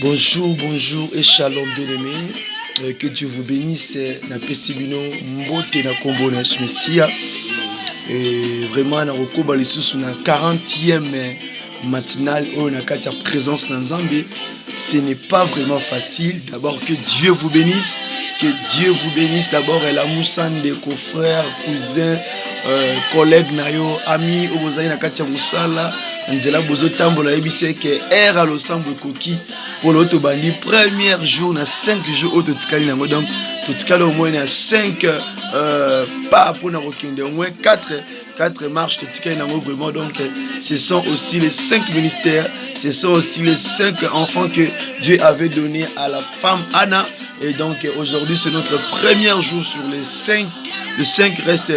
Bonjour et shalom bien-aimés. Que Dieu vous bénisse. Na pesibino mbote na kombo na Messia. Et vraiment na rokoba lisusu na 40e matinale au na katia présence na Nzambe. Ce n'est pas vraiment facile. D'abord que Dieu vous bénisse. Que Dieu vous bénisse. D'abord la moussande confrères, cousins, collègues nayo, amis obozai na katia musala. Angela bozo tambola ebise que era lo sambo koki pour l'auto bandi premier jour na 5 jours auto tikali nango, donc tout tikali au moins na 5 pas pour na rokende au moins 4 marches tout tikali nango vraiment. Donc ce sont aussi les 5 ministères, ce sont aussi les 5 enfants que Dieu avait donné à la femme Anna. Et donc aujourd'hui c'est notre premier jour sur les 5 restes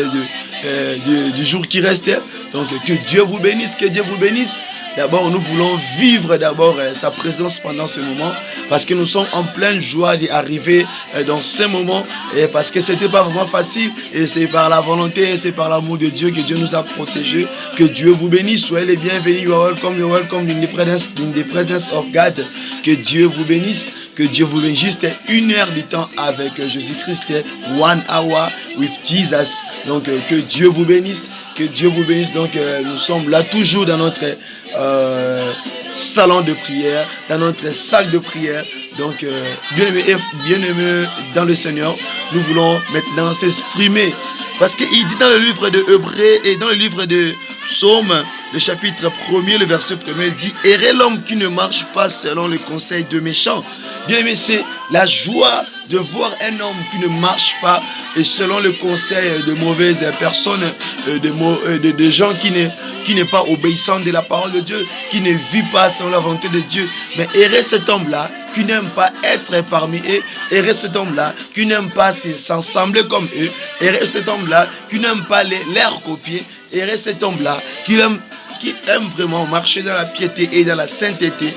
du jour qui reste. Donc que Dieu vous bénisse, que Dieu vous bénisse. D'abord nous voulons vivre d'abord sa présence pendant ce moment, parce que nous sommes en pleine joie d'arriver dans ce moment, et parce que c'était pas vraiment facile, et c'est par la volonté, c'est par l'amour de Dieu que Dieu nous a protégés. Que Dieu vous bénisse, soyez les bienvenus. You are welcome in the presence of God. Que Dieu vous bénisse. Que Dieu vous bénisse. Juste 1 heure de temps avec Jésus-Christ, 1 hour with Jesus. Donc que Dieu vous bénisse, que Dieu vous bénisse. Donc nous sommes là toujours dans notre salon de prière, dans notre salle de prière. Donc bien-aimés dans le Seigneur, nous voulons maintenant s'exprimer, parce qu'il dit dans le livre de Hébreux et dans le livre de Psaume, le chapitre 1er, le verset 1er, il dit: errez l'homme qui ne marche pas selon le conseil de méchants. Bien-aimé, c'est la joie de voir un homme qui ne marche pas et selon le conseil de mauvaises personnes, de gens qui n'est pas obéissant de la parole de Dieu, qui ne vit pas selon la volonté de Dieu. Mais errer cet homme-là qui n'aime pas être parmi eux, errer cet homme-là qui n'aime pas s'assembler comme eux, errer cet homme-là qui n'aime pas les copier, errer cet homme-là qui aime vraiment marcher dans la piété et dans la sainteté.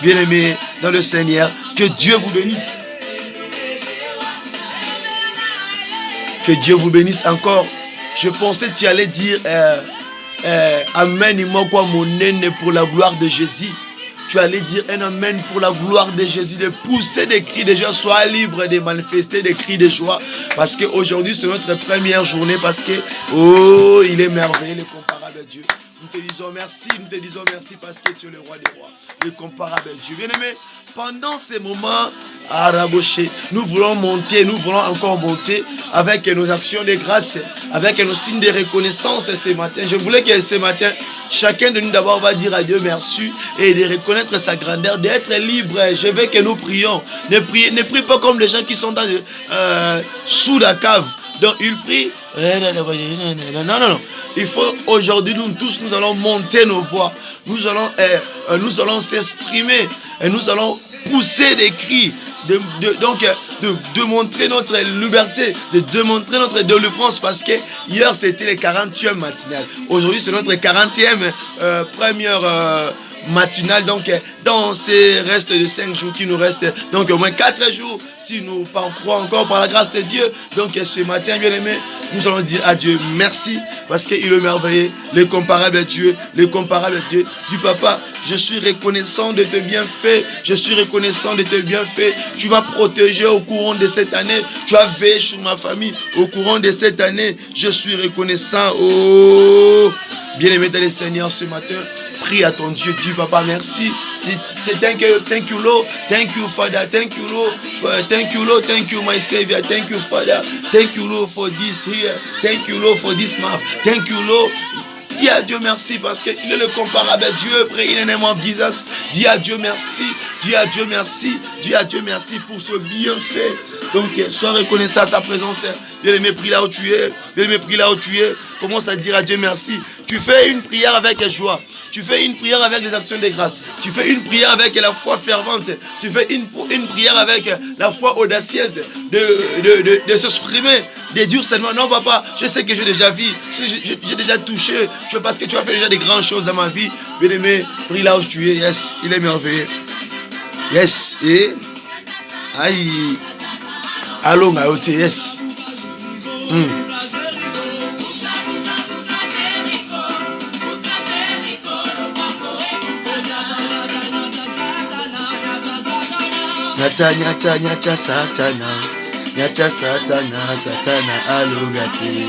Bien-aimés dans le Seigneur, que Dieu vous bénisse. Que Dieu vous bénisse encore. Je pensais que tu allais dire Amen, pour la gloire de Jésus. Tu allais dire un Amen pour la gloire de Jésus, de pousser des cris de joie, sois libre de manifester des cris de joie. Parce qu'aujourd'hui c'est notre première journée, parce que, oh, il est merveilleux, le comparable Dieu. Nous te disons merci parce que tu es le roi des rois, le comparable Dieu. Bien-aimé, pendant ces moments à rabocher, nous voulons encore monter avec nos actions de grâce, avec nos signes de reconnaissance ce matin. Je voulais que ce matin, chacun de nous d'abord va dire à Dieu merci et de reconnaître sa grandeur, d'être libre. Je veux que nous prions. Ne prie pas comme les gens qui sont sous la cave. Donc il prie. Non. Il faut aujourd'hui, nous tous, nous allons monter nos voix. Nous allons s'exprimer et nous allons pousser des cris, de montrer notre liberté, de démontrer notre délivrance, parce que hier c'était le 40e matinal. Aujourd'hui c'est notre 40e première matinale. Donc dans ces restes de 5 jours qui nous restent, donc au moins 4 jours si nous parcourons encore par la grâce de Dieu. Donc ce matin, bien aimé, nous allons dire à Dieu merci, parce qu'il est merveilleux, le comparable Dieu, du Papa. Je suis reconnaissant de tes bienfaits, tu m'as protégé au courant de cette année, tu as veillé sur ma famille au courant de cette année. Je suis reconnaissant. Oh, bien aimé dans le Seigneur, ce matin, prie à ton Dieu, dis Papa merci. C'est thank you Lord, thank you Father, thank you Lord, thank you my Savior, thank you Father, thank you Lord for this here, thank you Lord for this month, thank you Lord. Dis à Dieu merci parce qu'il est le comparable à Dieu. Pray in the name of Jesus. Dis à Dieu merci. Dis à Dieu merci pour ce bienfait. Donc sois reconnaissant à sa présence. Bien-aimé, prie là où tu es. Commence à dire à Dieu merci. Tu fais une prière avec joie. Tu fais une prière avec les actions de grâce. Tu fais une prière avec la foi fervente. Tu fais une prière avec la foi audacieuse de s'exprimer, de dire seulement non papa, je sais que j'ai déjà vu, j'ai déjà touché, parce que tu as fait déjà des grandes choses dans ma vie. Bien-aimé, prie là où tu es. Yes, il est merveilleux. Yes, et aïe, allons maoté, yes. Nyata, nyata, nyata, satana. Nyata, satana, satana, alugati.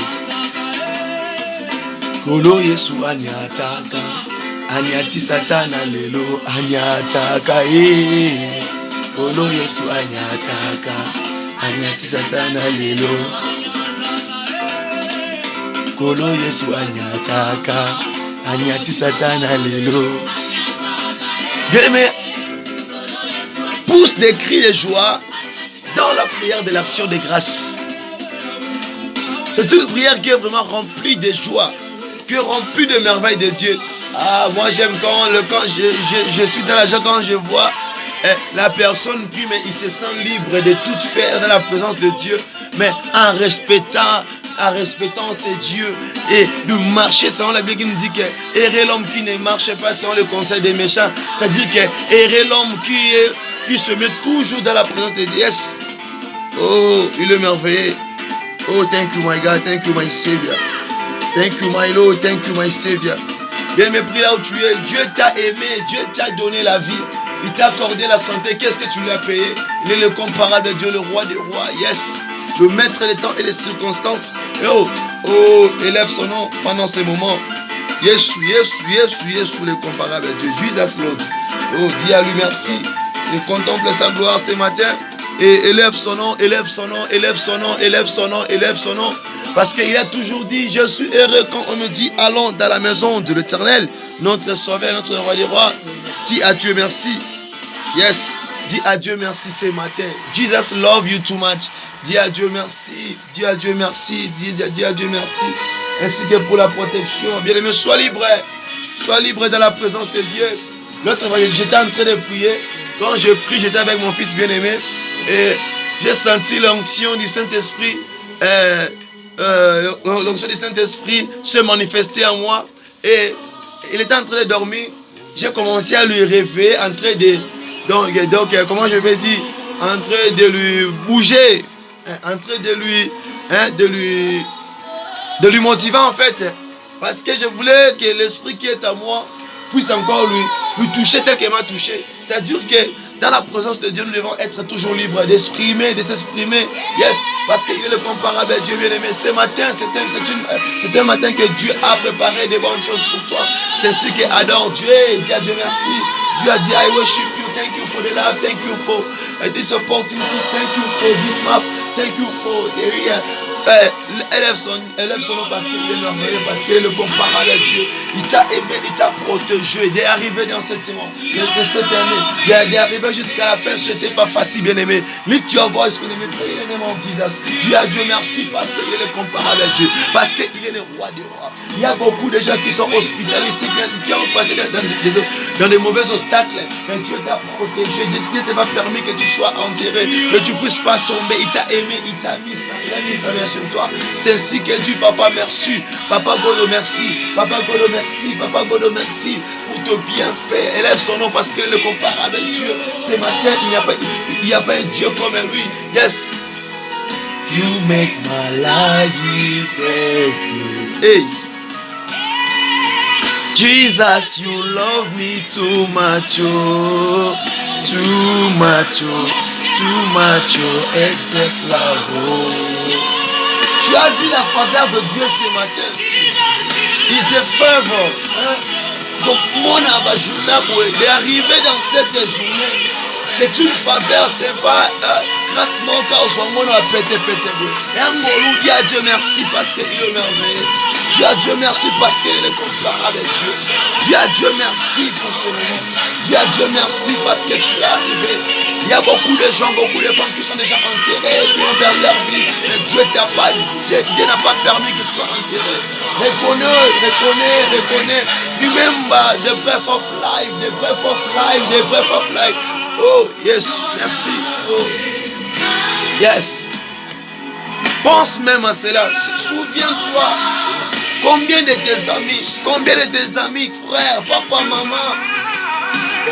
Kolo Yesu anyataka. Anyati satana lelo anyataka. Kolo Yesu anyataka. Anyati satana lelo. Kolo Yesu anyataka. Anyati satana lelo. Bien-aimé, pousse des cris de joie dans la prière de l'action de grâce. C'est une prière qui est vraiment remplie de joie, qui est remplie de merveilles de Dieu. Ah, moi j'aime quand je suis dans la joie, quand je vois la personne prie, mais il se sent libre de tout faire dans la présence de Dieu, mais en respectant ses dieux et de marcher selon la Bible qui nous dit que errer l'homme qui ne marche pas selon le conseil des méchants, c'est-à-dire que errer l'homme qui se met toujours dans la présence de Dieu. Yes. Oh, il est merveilleux. Oh, thank you my God, thank you my Savior, thank you my Lord, thank you my Savior. Bien me prie là où tu es, Dieu t'a aimé, Dieu t'a donné la vie, il t'a accordé la santé. Qu'est-ce que tu lui as payé? Il est le comparable de Dieu, le roi des rois. Yes. Le maître des temps et des circonstances. Oh, élève son nom pendant ces moments. Yesu, le comparable de Dieu. Jesus Lord. Oh, dis à lui merci. Et contemple sa gloire ce matin. Et élève son nom, élève son nom, élève son nom, élève son nom, élève son nom. Parce qu'il a toujours dit, je suis heureux quand on me dit, allons dans la maison de l'Éternel, notre Sauveur, notre Roi des Rois. Dis à Dieu merci. Yes. Dis à Dieu merci ce matin. Jesus love you too much. Dis à Dieu merci. Dis à Dieu merci. Dis à Dieu merci. Ainsi que pour la protection. Bien-aimé, sois libre. Sois libre dans la présence de Dieu. L'autre fois, j'étais en train de prier. Quand je prie, j'étais avec mon fils bien-aimé. Et j'ai senti l'onction du Saint-Esprit. L'onction du Saint-Esprit se manifester en moi. Et il était en train de dormir. J'ai commencé à lui rêver, en train de... Donc, comment je vais dire, en train de lui bouger, en train de lui motiver en fait, parce que je voulais que l'esprit qui est à moi puisse encore lui toucher tel qu'il m'a touché. C'est-à-dire que dans la présence de Dieu, nous devons être toujours libres d'exprimer, de s'exprimer. Yes, parce qu'il est le comparable à Dieu bien-aimé. Ce matin, c'est un matin que Dieu a préparé des bonnes choses pour toi. C'est ainsi qu'il adore Dieu et dit à Dieu merci. Dieu a dit, I worship you, thank you for the love, thank you for this opportunity, thank you for this map, thank you for the year. Élève son nom parce qu'il est merveilleux, parce qu'il est le comparable à Dieu. Il t'a aimé, il t'a protégé. Il est arrivé dans cette année, il est arrivé jusqu'à la fin. Ce n'était pas facile, bien aimé. Lift your voice, bien aimé, pray in the name of Jesus. Dis à Dieu merci parce qu'il est le comparable à Dieu, parce qu'il est le roi des rois. Il y a beaucoup de gens qui sont hospitalisés, qui ont passé dans des mauvais obstacles, mais Dieu t'a protégé. Dieu ne t'a pas permis que tu sois enterré, que tu ne puisses pas tomber. Il t'a aimé, il t'a mis ça, il a mis ça bien sur toi. C'est ainsi que Dieu, papa, merci. Papa Godo, merci. Papa Godo, merci. Papa Godo, merci pour te bienfait. Élève son nom parce qu'il est le comparable à Dieu. Ce matin, il n'y a pas un Dieu comme lui. Yes. You make my life great. Hey. Jesus, you love me too much, oh, too much, oh, too much, oh, excess love, oh. Tu as vu la faveur de Dieu ce matin. Is the favor. Donc mon abajouna est arrivé dans cette journée. C'est une faveur, c'est pas grassement car on a pété. Et un mot, dis à Dieu merci parce qu'il est merveilleux. Dis à Dieu merci parce qu'il est comparable à Dieu. Dis à Dieu merci pour ce moment. Dis à Dieu merci parce que tu es arrivé. Il y a beaucoup de gens, beaucoup de femmes qui sont déjà enterrées, qui ont perdu leur vie. Mais Dieu n'a pas permis que tu sois enterré. Reconnais. Remember the breath of life, the breath of life, the breath of life. Oh, yes, merci. Oh, yes. Pense même à cela. Souviens-toi. Combien de tes amis, frères, papa, maman,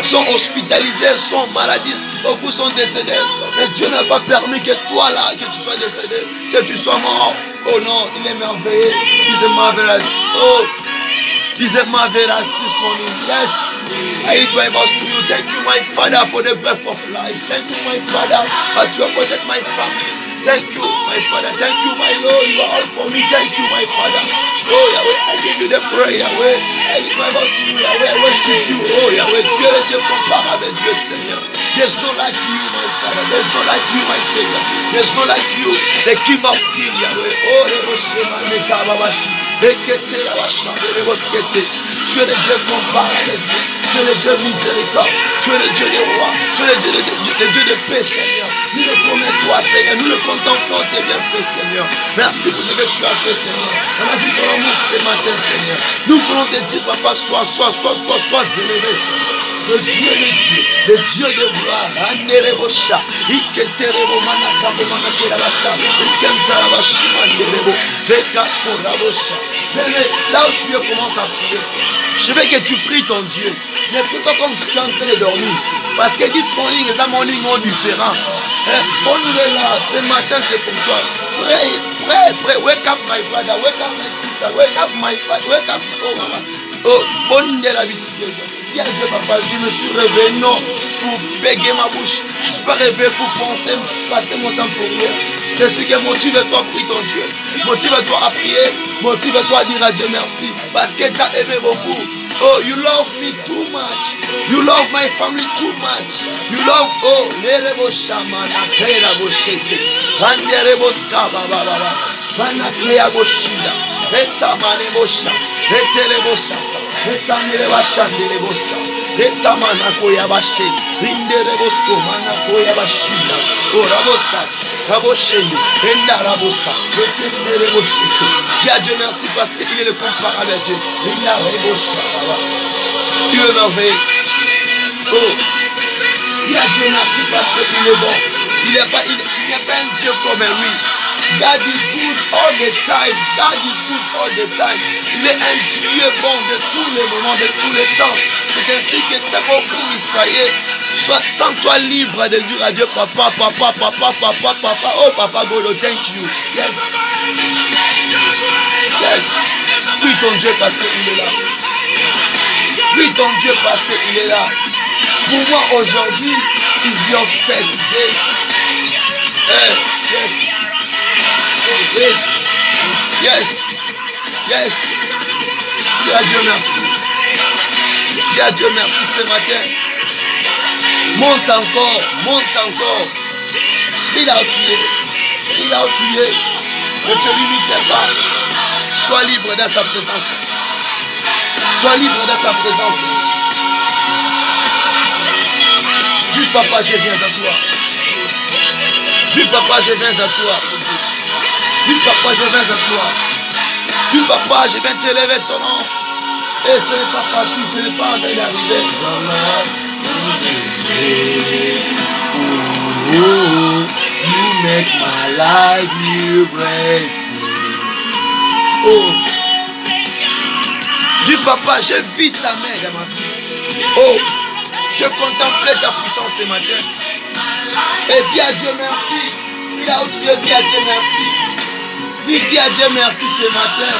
sont hospitalisés, sont malades, beaucoup sont décédés. Mais Dieu n'a pas permis que toi là, que tu sois décédé, que tu sois mort. Oh non, il est merveilleux. Il est marvelous. Oh, is a marvelous this morning. Yes, I lift my voice to you. Thank you, my Father, for the breath of life. Thank you, my Father, that you have protected my family. Thank you, my Father. Thank you, my Lord. You are all for me. Thank you, my Father. Oh, Yahweh, I give you the prayer, Yahweh. I lift my voice to you, Yahweh. I worship you. Oh, Yahweh, Dieu est Dieu comparable avec Dieu, Seigneur. There's no like you, my Father. There's no like you, my Savior. There's no like you, the King of Kings, Yahweh. Oh, tu es le Dieu comparable avec Dieu. Tu es le Dieu miséricorde. Tu es le Dieu des rois. Tu es le Dieu de paix, Seigneur. Nous le promettons, toi, Seigneur. Nous le contemplons, tes bienfaits, Seigneur. Merci pour ce que tu as fait, Seigneur. On a vu ton amour ce matin, Seigneur. Nous voulons te dire, papa, sois élevé, Seigneur. Le Dieu des dieux, le Dieu de gloire, Anerebocha, Iketerebo Manakabo Manakerabasha, Ikentarabashimanderebo, Bekasporabosha. Là où tu es, commence à prier. Je veux que tu pries ton Dieu. Ne prie pas comme si tu es en train de dormir. Parce que this morning is a morning more différent. On est là, ce matin c'est pour toi. Pray. Wake up my brother, wake up my sister, wake up my father, wake up. Oh maman. Oh, bonne de la vie. Dis à Dieu, papa, je me suis réveillé non pour bégayer ma bouche. Je ne suis pas réveillé pour penser, passer mon temps pour rien. C'est ce qui motive-toi à prier ton Dieu. Motive-toi à prier. Motive-toi à dire à Dieu merci. Parce que tu as aimé beaucoup. Oh, you love me too much. You love my family too much. You love, oh, lerebo shamana, kerebo shete. Vanderebo skaba baba. Vanakea boshida. Etamane bosha. Etelebo shata. Etamere bashandele boska. Etamana koya bashe. Rindere bosko mana koya bashida. Orabosat. Raboshende. Enda rabosa. Etesere boshete. Dis à Dieu merci parce qu'il est le comparable à Dieu. Rinda rebosha. Il est merveilleux. Oh. Dis à Dieu merci parce qu'il est bon. Il n'est pas un Dieu comme lui. God is good all the time. God is good all the time. Il est un Dieu bon de tous les moments, de tous les temps. C'est ainsi que tu as compris, ça y est. Sens-toi libre de dire à Dieu, papa. Oh, papa God, thank you. Yes. Yes. Prie ton Dieu parce qu'il est là. Prie ton Dieu parce qu'il est là. Pour moi, aujourd'hui, is your first day. Yes. Yes. Yes. Yes. Dis à Dieu merci. Dis à Dieu merci ce matin. Monte encore. Prie là où tu es. Prie là où tu es. Ne te limite pas. Sois libre dans sa présence. Sois libre dans sa présence. Dis papa, je viens à toi. Dis papa, je viens à toi. Dis papa, je viens à toi. Dis papa, je viens t'élever ton nom. Et ce n'est pas facile, ce n'est pas en train d'arriver. You make my life you break. Oh. Dis papa, je vis ta main dans ma vie. Oh, je contemplais ta puissance ce matin. Et dis à Dieu merci. Dis là où tu es, dis à Dieu merci. Dis à Dieu merci ce matin.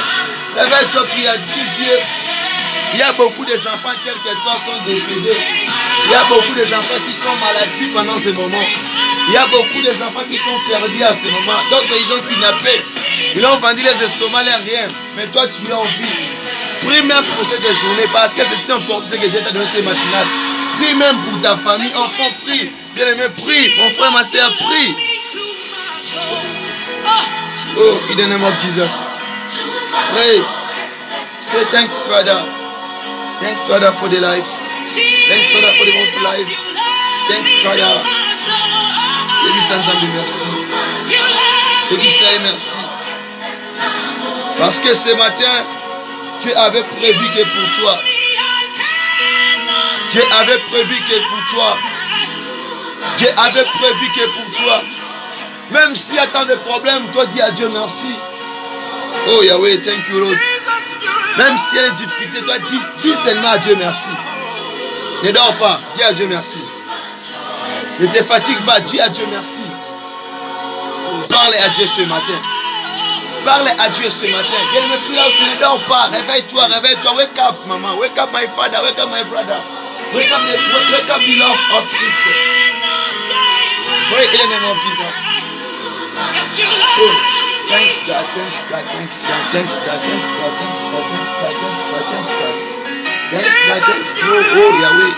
Réveille-toi, prie à Dieu. Il y a beaucoup d'enfants tels que toi sont décédés. Il y a beaucoup d'enfants qui sont malades pendant ce moment. Il y a beaucoup d'enfants qui sont perdus à ce moment. D'autres ils ont kidnappé. Ils ont vendu les estomacs, les rien. Mais toi tu es en vie. Prie même pour cette journée parce que c'est une opportunité que Dieu t'a donné ce matin. Prie même pour ta famille. Enfant, prie. Bien-aimé, prie. Mon frère, ma soeur, prie. Oh, in the name of Jesus. Pray. Say thanks, Father. Thanks, Father, for the life. Thanks, Father, for the wonderful life. Thanks, Father. Je dis sans envie merci. Je dis ça et merci. Parce que ce matin, tu avais prévu que pour toi. Dieu avait prévu que pour toi. Dieu avait prévu que pour toi. Même s'il y a tant de problèmes, toi dis à Dieu merci. Oh Yahweh, thank you Lord. Même s'il y a des difficultés, toi dis seulement à Dieu merci. Ne dors pas, dis à Dieu merci. Ne te fatigue pas, dis à Dieu merci. Parle à Dieu ce matin. Parle à Dieu ce matin. Bien-aimé, prie là où tu ne dors pas. Réveille-toi, réveille-toi. Wake up, maman. Wake up, my father. Wake up, my brother. Wake up, beloved of Christ. Pray in the name of Jesus. Oh, thanks God, thanks God, thanks God, thanks God, thanks God, thanks God, thanks God, thanks God, thanks God. Thanks God, thanks God. Oh, Yahweh.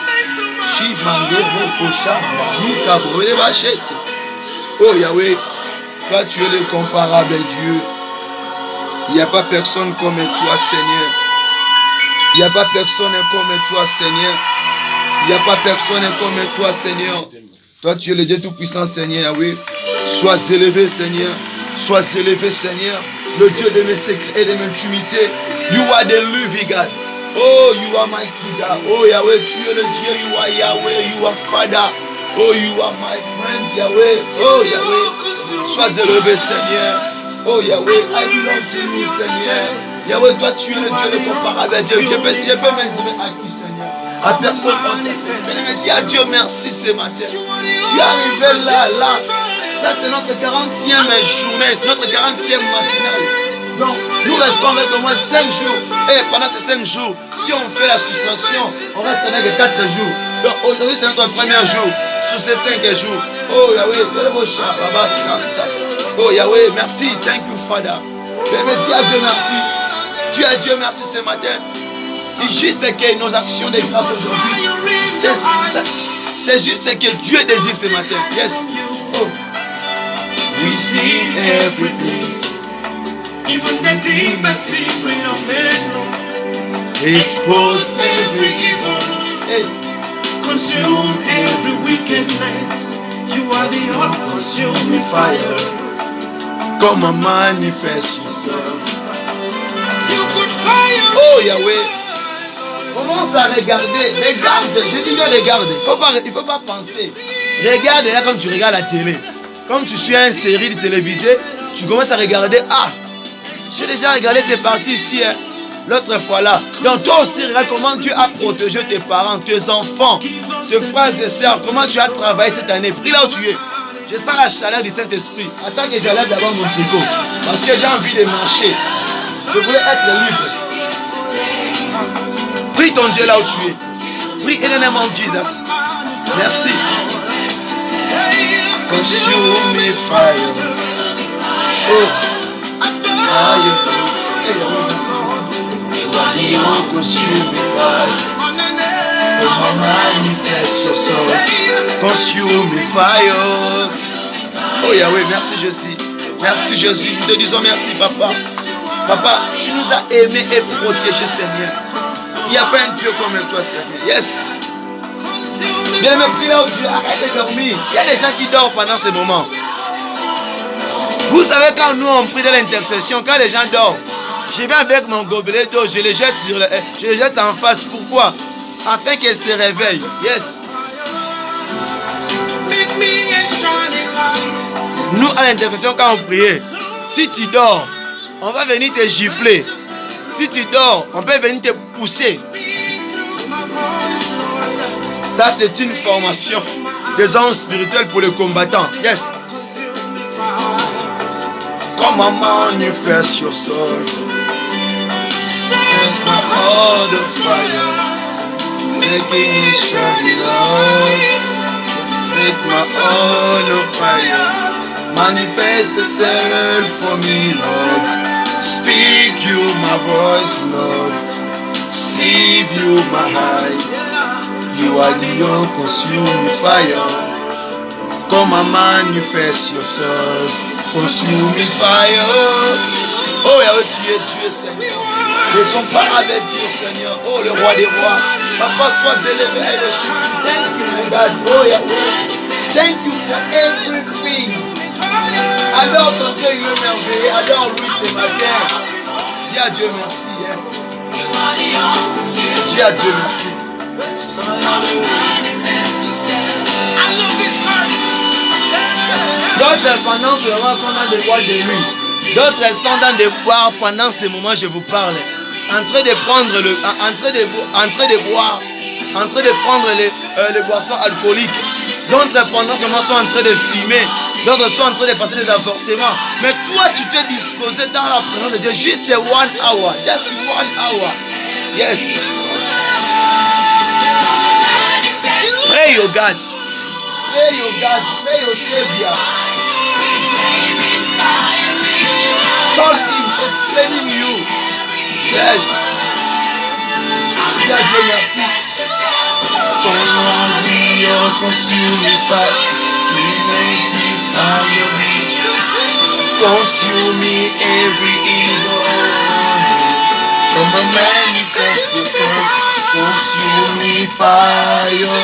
Oh, Yahweh. Toi, tu es le comparable Dieu. Il n'y a pas personne comme toi, Seigneur. Il n'y a pas personne comme toi, Seigneur. Il n'y a pas personne comme toi, Seigneur. Toi, tu es le Dieu Tout-Puissant, Seigneur, Yahweh. Sois élevé, Seigneur. Sois élevé, Seigneur. Le Dieu de mes secrets et de mes intimités. You are the living God. Oh, you are mighty God. Oh, Yahweh, tu es le Dieu. You are Yahweh. You are Father. Oh, you are my friend, Yahweh. Oh, Yahweh. Sois élevé, Seigneur. Oh, Yahweh, I belong to you, Seigneur. Yahweh, toi, tu es le Dieu de comparable à Dieu. Je peux m'aimer à qui, Seigneur? À personne en Dieu, Seigneur. Mais dis à Dieu merci ce matin. Tu es arrivé là. Ça, c'est notre 40e journée, notre 40e matinale. Donc, nous restons avec au moins 5 jours. Et pendant ces 5 jours, si on fait la soustraction, on reste avec 4 jours. Donc, aujourd'hui, c'est notre premier jour sur ces 5 jours. Oh, Yahweh, oh, Yahweh, merci. Thank you, Father. Je dis à Dieu merci. Dieu à Dieu merci ce matin. C'est juste que nos actions de grâce aujourd'hui, c'est juste que Dieu désire ce matin. Yes. Oh. We see everything. Even the deepest secret of it. Expose every evil. Hey. Consume every wickedness. You are the all-consuming fire. Come and manifest yourself. You could fire. Oh Yahweh. Commence à regarder. Regarde. Je dis bien regarde. Il faut pas penser. Regarde là comme tu regardes la télé. Comme tu suis une série de télévisée, tu commences à regarder. Ah, j'ai déjà regardé ces parties ici, hein, l'autre fois là. Donc toi aussi, regarde comment Dieu a protégé tes parents, tes enfants, tes frères et sœurs. Comment tu as travaillé cette année. Prie là où tu es. Je sens la chaleur du Saint-Esprit. Attends que j'enlève d'abord mon tricot. Parce que j'ai envie de marcher. Je voulais être libre. Prie ton Dieu là où tu es. Prie in the name of Jesus. Merci. Consume me fire. Oh, fire. Consume me fire. Oh, manifest yourself. Consume me fire. Oh Yahweh, merci Jésus. Merci Jésus. Nous te disons merci, Papa. Papa, tu nous as aimés et protégés, Seigneur. Il n'y a pas un Dieu comme toi, Seigneur. Yes. Bien me prie là où Dieu, arrête de dormir. Il y a des gens qui dorment pendant ce moment. Vous savez, quand nous on prie de l'intercession, quand les gens dorment, je viens avec mon gobelet d'eau, je les jette en face. Pourquoi? Afin qu'ils se réveillent. Yes. Nous à l'intercession, quand on prie, si tu dors, on va venir te gifler. Si tu dors, on peut venir te pousser. Ça, c'est une formation des hommes spirituels pour les combattants. Yes. Come on, manifest yourself. Set my heart on fire. Making it shine up. Set my heart on fire. Manifest yourself for me, Lord. Speak you my voice, Lord. Save you my heart. You are the all-consuming fire. Come and manifest yourself. Consuming fire. Oh Yahweh, tu es Dieu, Seigneur. Ne sont pas avec Dieu, Seigneur. Oh le roi des rois. Papa, sois élevé et le chien. Thank you, my God. Oh Yahweh. Thank you for everything. Adore ton Dieu, il est merveilleux. Adore-lui ce matin. Dis à Dieu merci. Yes. Dis à Dieu merci. D'autres pendant ce moment sont dans des boîtes de nuit. D'autres sont dans des boires pendant ce moment je vous parle. En train de prendre les boissons alcooliques. D'autres pendant ce moment sont en train de fumer. D'autres sont en train de passer des avortements. Mais toi, tu t'es disposé dans la présence de Dieu. Juste 1 hour. Just 1 hour. Yes. Pray your God. Pray your God. Pray your Savior. Talk him, explaining you. Yes. Dis à Dieu merci. Consuming every evil. Come and manifest yourself. Consuming fire.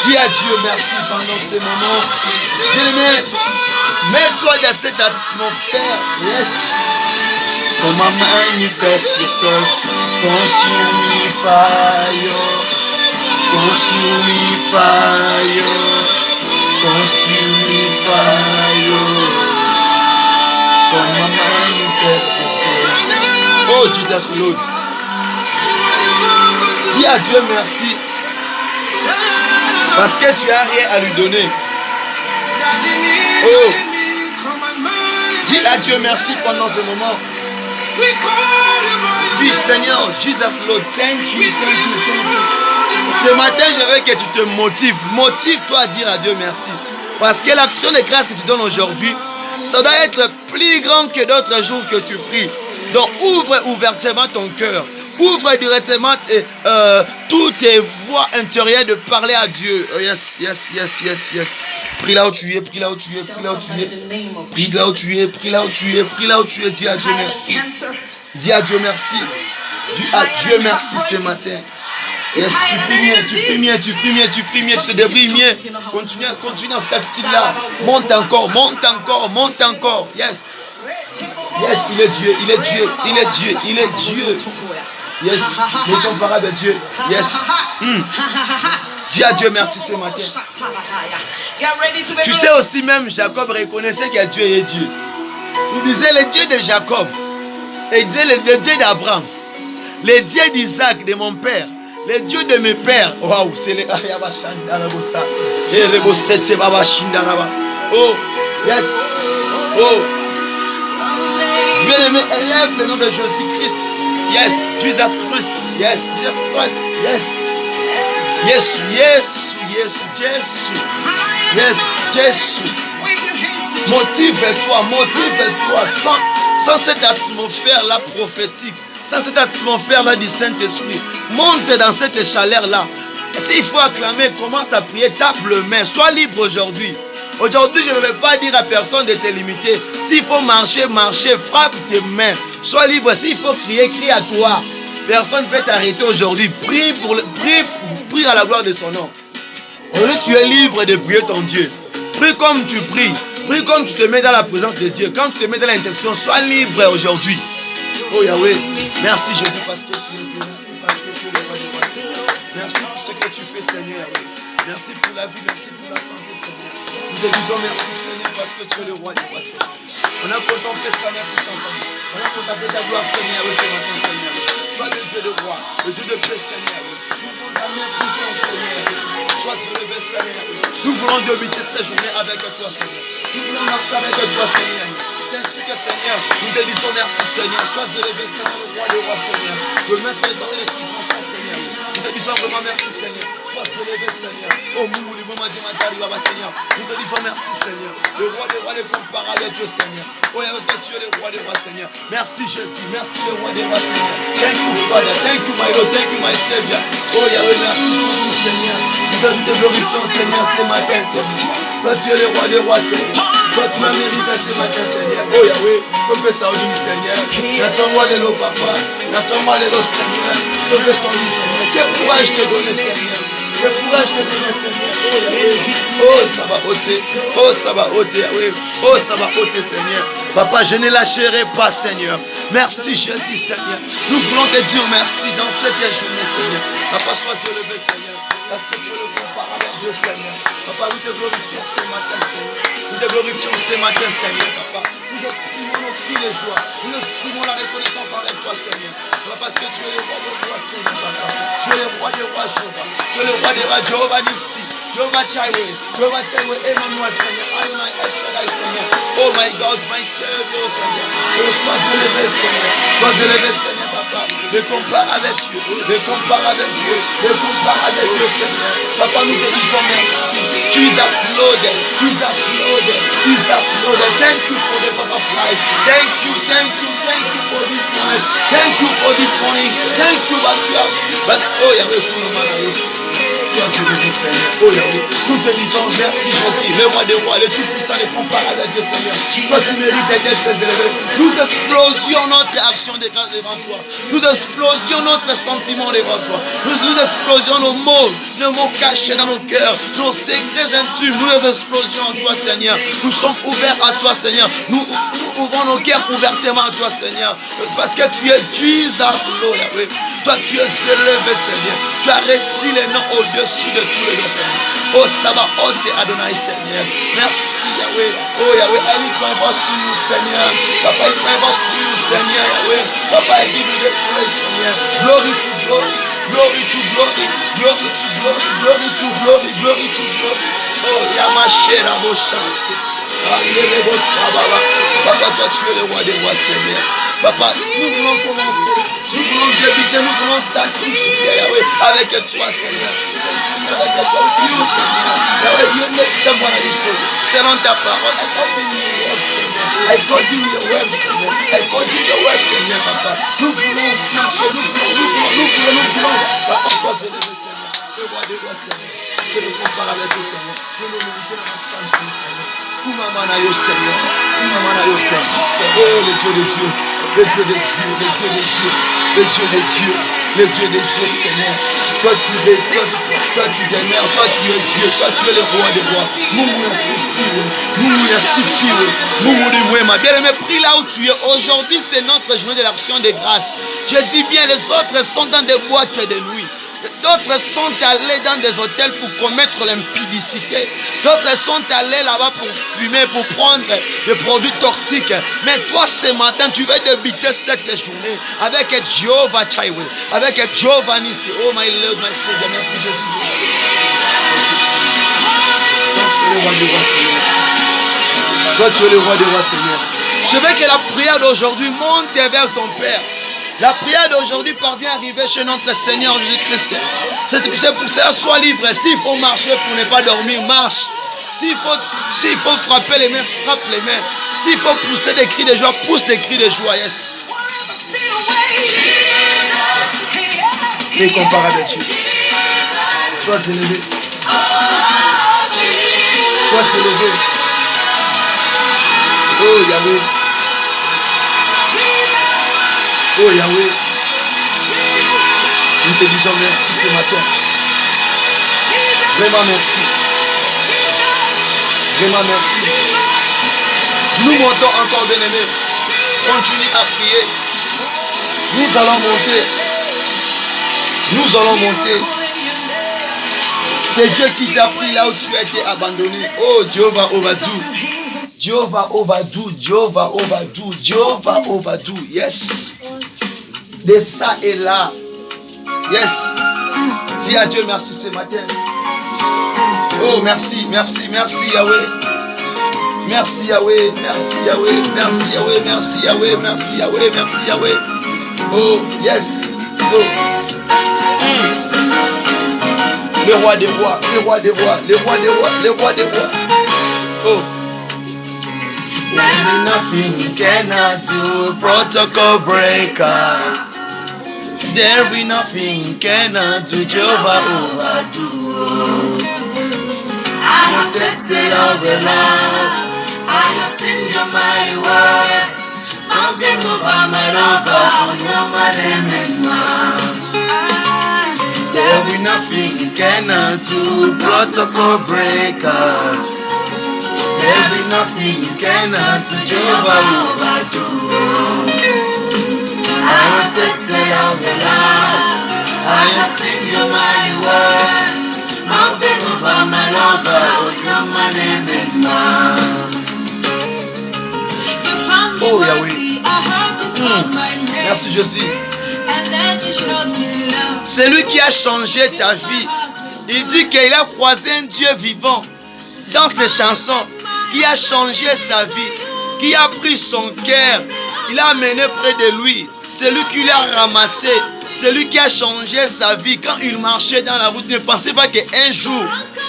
Dis à Dieu merci pendant ces moments. Bien-aimé, mets-toi dans cette atmosphère. Yes. Come and manifest yourself. Consuming fire. Consuming fire. Consuming fire. Come and manifest yourself. Oh Jesus Lord. Dis à Dieu merci. Parce que tu as rien à lui donner. Oh. Dis à Dieu merci pendant ce moment. Dis Seigneur, Jesus Lord, thank you, thank you, thank you. Ce matin, je veux que tu te motives. Motive-toi à dire à Dieu merci. Parce que l'action de grâce que tu donnes aujourd'hui, ça doit être plus grand que d'autres jours que tu pries. Donc ouvre ouvertement ton cœur. Ouvre directement toutes tes voies intérieures de parler à Dieu. Oh yes, yes, yes, yes, yes. Prie là où tu es, prie là où tu es, prie là où tu es. Prie là où tu es, prie là où tu es, prie là où tu es. Dis à Dieu merci. Dis à Dieu merci. Dis à Dieu merci ce matin. Yes, tu pries mieux, tu pries mieux, tu pries mieux, tu pries mieux, tu te débrouilles mieux. Continue dans cette attitude-là. Monte encore, monte encore, monte encore. Yes. Yes, il est Dieu, il est Dieu, il est Dieu, il est Dieu. Yes, l'incomparable est Dieu. Yes. Dis à Dieu merci ce matin. Tu sais aussi même, Jacob reconnaissait que Dieu est Dieu. Il disait le Dieu de Jacob. Et il disait le Dieu d'Abraham. Le Dieu d'Isaac, de mon père. Le Dieu de mes pères. Waouh, c'est le oh, yes. Oh. Bien-aimé, élève le nom de Jésus-Christ. Yes, Jesus Christ. Yes, Jesus Christ. Yes. Yes, yes, yes, yes. Yes, yes. Motive-toi, motive-toi. Sans cette atmosphère-là prophétique, sans cette atmosphère-là du Saint-Esprit, monte dans cette chaleur-là. S'il faut acclamer, commence à prier, tape le main. Sois libre aujourd'hui. Aujourd'hui, je ne vais pas dire à personne de te limiter. S'il faut marcher, marcher, frappe tes mains. Sois libre. S'il faut crier, crie à toi. Personne ne peut t'arrêter aujourd'hui. Prie à la gloire de son nom. Aujourd'hui, tu es libre de prier ton Dieu. Prie comme tu pries. Prie comme tu te mets dans la présence de Dieu. Quand tu te mets dans l'intention, sois libre aujourd'hui. Oh Yahweh, merci Jésus parce que tu es Dieu. Merci parce que tu es le roi des rois, Seigneur. Merci pour ce que tu fais, Seigneur. Merci pour la vie, merci pour la santé, Seigneur. Nous te disons merci, Seigneur, parce que tu es le roi des rois, Seigneur. On a contemplé, Seigneur, puissance en nous. On a contemplé ta gloire, Seigneur, ce matin, Seigneur. Sois le Dieu de roi, le Dieu de paix, Seigneur. Nous voulons ta main puissante, Seigneur. Sois soulevé, Seigneur. Nous voulons dominer cette journée avec toi, Seigneur. Nous voulons marcher avec toi, Seigneur. C'est ainsi que, Seigneur, nous te disons merci, Seigneur. Sois élevé, Seigneur, le roi des rois, Seigneur. Le maître dans les circonstances, Seigneur. Nous te disons vraiment merci, Seigneur. Sois élevé, Seigneur. Oh, Mouli, Mama, Dimatari, Baba, Seigneur. Nous te disons merci, Seigneur. Le roi des rois, l'incomparable Dieu, Seigneur. Oh, toi, tu es le roi des rois, Seigneur. Merci, Jésus. Merci, le roi des rois, Seigneur. Thank you, Father. Thank you, my Lord. Thank you, my Savior. Oh, Yahweh, merci pour tout, Seigneur. Nous te glorifions, Seigneur, ce matin, Seigneur. Toi, tu es le roi des rois, Seigneur. Toi, tu m'as mérité ce matin, Seigneur. Oh, Yahweh, comme ça aujourd'hui, Seigneur. N'attends-moi de l'eau, papa. N'attends-moi de l'eau, Seigneur. Comme ça aujourd'hui, Seigneur. Quel courage te donner, Seigneur. Quel courage te donner, Seigneur. Oh, Yahweh. Oh, ça va ôter. Oh, ça va ôter, Yahweh. Oh, ça va ôter, Seigneur. Papa, je ne lâcherai pas, Seigneur. Merci, Jésus, Seigneur. Nous voulons te dire merci dans cette journée, Seigneur. Papa, sois élevé, Seigneur. Parce que tu es le comparable à Dieu, Seigneur. Papa, nous te glorifions ce matin, Seigneur. Nous te glorifions ce matin, Seigneur, Papa. Nous exprimons nos cris de joie. Nous exprimons la reconnaissance avec toi, Seigneur. Papa, parce que tu es le roi des rois, Seigneur, Papa. Tu es le roi des rois, Jéhovah. Tu es le roi des rois, Jéhovah Nissi. Jehovah Jireh, Emmanuel, Seigneur, Adonai, El Shaddai, Seigneur. Oh my God, my Savior, Seigneur. Oh, sois élevé, Seigneur, Papa. Ne compare avec Dieu, Seigneur. Papa, nous te disons merci. Jesus Lord. Thank you for the Papa flight. Thank you for this night. Thank you for this morning. Thank you, but oh Yahweh, pour le mal. Sois élevé, Seigneur. Oh Yahweh, nous te disons merci, Jésus, le roi des rois, le tout-puissant, le comparable à Dieu, Seigneur. Toi, tu mérites d'être très élevé. Nous explosions notre action de grâce devant toi. Nous explosions notre sentiment devant toi. Nous explosions nos mots cachés dans nos cœurs, nos secrets intimes. Nous les explosions en toi, Seigneur. Nous sommes ouverts à toi, Seigneur. Nous ouvrons nos cœurs ouvertement à toi, Seigneur. Parce que tu es Jesus, Lord, Yahweh. Toi, tu es élevé, Seigneur. Tu as réussi les noms au-dessus de tous les noms, Seigneur. Oh, Sabaoth et Adonai, Seigneur. Merci, Yahweh. Oh, Yahweh, I cry to you, Seigneur. Papa, I cry to you, Seigneur, Yahweh. Papa, I give you the praise, Seigneur. Glory to glory. Glory to glory. Glory to glory. Glory to glory. Glory to glory. Oh, Yamashera Boshante. Papa, toi tu es le roi des rois, Seigneur. Papa, nous voulons commencer. Nous voulons débuter, nous voulons starter Yahweh, avec toi, Seigneur. Avec toi, Dieu, Seigneur. Yahweh, Dieu, laisse-moi la mission. Selon ta parole, according your word, Seigneur. According your word, Seigneur, Papa. Nous voulons marcher, nous voulons. Papa, sois élevé, Seigneur. Le roi des rois, Seigneur. Je le compare avec toi, Seigneur. Nous nous méritons dans la sainte, Seigneur. Kumamanayo, Seigneur. Kumamanayo, Seigneur. Oh, le Dieu de Dieu. Le Dieu de Dieu. Le Dieu de Dieu. Le Dieu de Dieu. Le Dieu de Dieu, Seigneur. Toi, tu es, toi, tu demeures. Toi, tu es Dieu. Toi, tu es le roi des rois. Moumouna Sifi. Moumouna Mouema. Bien-aimé, prie là où tu es. Aujourd'hui, c'est notre journée de l'action de grâce. Je dis bien, les autres sont dans des boîtes de nuit. D'autres sont allés dans des hôtels pour commettre l'impudicité. D'autres sont allés là-bas pour fumer, pour prendre des produits toxiques. Mais toi, ce matin, tu vas débuter cette journée avec Jehovah Jireh, avec Jehovah Nissi. Oh my Lord, my Savior, merci Jésus. Toi, tu es le roi des rois, Seigneur. Je veux que la prière d'aujourd'hui monte vers ton Père. La prière d'aujourd'hui parvient à arriver chez notre Seigneur Jésus-Christ. C'est pour ça, sois libre. S'il faut marcher pour ne pas dormir, marche. S'il faut frapper les mains, frappe les mains. S'il faut pousser des cris de joie, pousse des cris de joie. Yes. Incomparable Dieu. Sois élevé. Sois élevé. Oh Yahweh. Oh Yahweh, nous te disons merci ce matin. Vraiment merci. Vraiment merci. Nous montons encore, bien-aimés. Continue à prier. Nous allons monter. C'est Dieu qui t'a pris là où tu as été abandonné. Oh Jehovah Ovadou. Jehovah Ovadou. Yes. De ça et là. Yes. Dis à Dieu merci ce matin. Oh merci Yahweh. Merci Yahweh. Oh yes. Oh. Le roi des rois. Oh. There is nothing you cannot do, protocol breaker. There is nothing you cannot do, Jehovah Ovadou. I have tasted of the Lord, I have seen your mighty works. Mountain mover, my lover, on your name mount. There is nothing you cannot do, protocol breaker. There is nothing you cannot do, Jehovah Ovadou. I have tasted of the Lord, I have seen your mighty works. Mountain mover, my lover, oh, you're my name and mine. Oh Yahweh. Merci Jésus. C'est lui qui a changé ta vie. Il dit qu'il a croisé un Dieu vivant dans ses chansons, qui a changé sa vie, qui a pris son cœur, il a amené près de lui. C'est lui qui l'a ramassé, c'est lui qui a changé sa vie. Quand il marchait dans la route, ne pensez pas qu'un jour,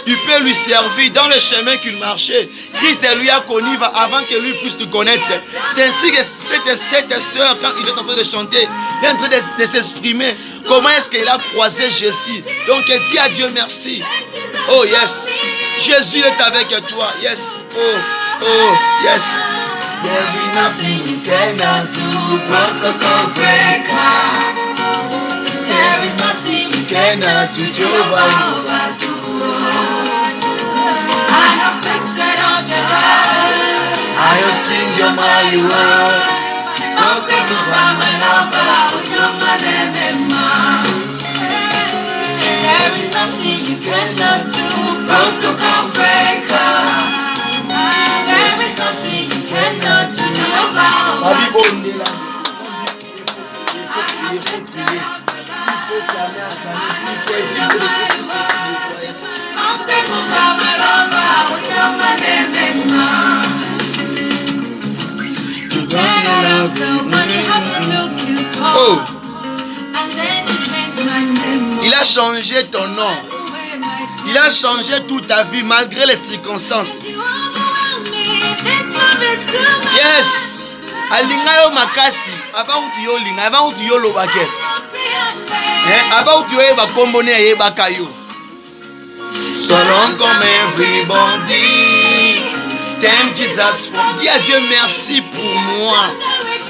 il peut lui servir dans le chemin qu'il marchait. Christ lui a connu avant que lui puisse le connaître. C'est ainsi que cette soeur, quand il est en train de chanter, il est en train de s'exprimer. Comment est-ce qu'il a croisé Jésus? Donc il dit à Dieu merci. Oh yes, Jésus est avec toi. Yes, oh yes. There be nothing you cannot do, protocol breaker. There is nothing you cannot do, Jehovah do. I have tasted of your love, I have seen your mighty word. Don't take me by my love, you're my name. There is nothing you cannot do, protocol breaker. There is nothing you cannot do, Jehovah. Oh, il a changé ton nom. Il a changé toute ta vie malgré les circonstances. Yes. Alinga yo makasi. Avant tu yo linga, avant tu yo lobake. Avant tu yo ba kombone ye bakayo. So long comme everybody. Thank Jesus for. Dis à Dieu merci pour moi.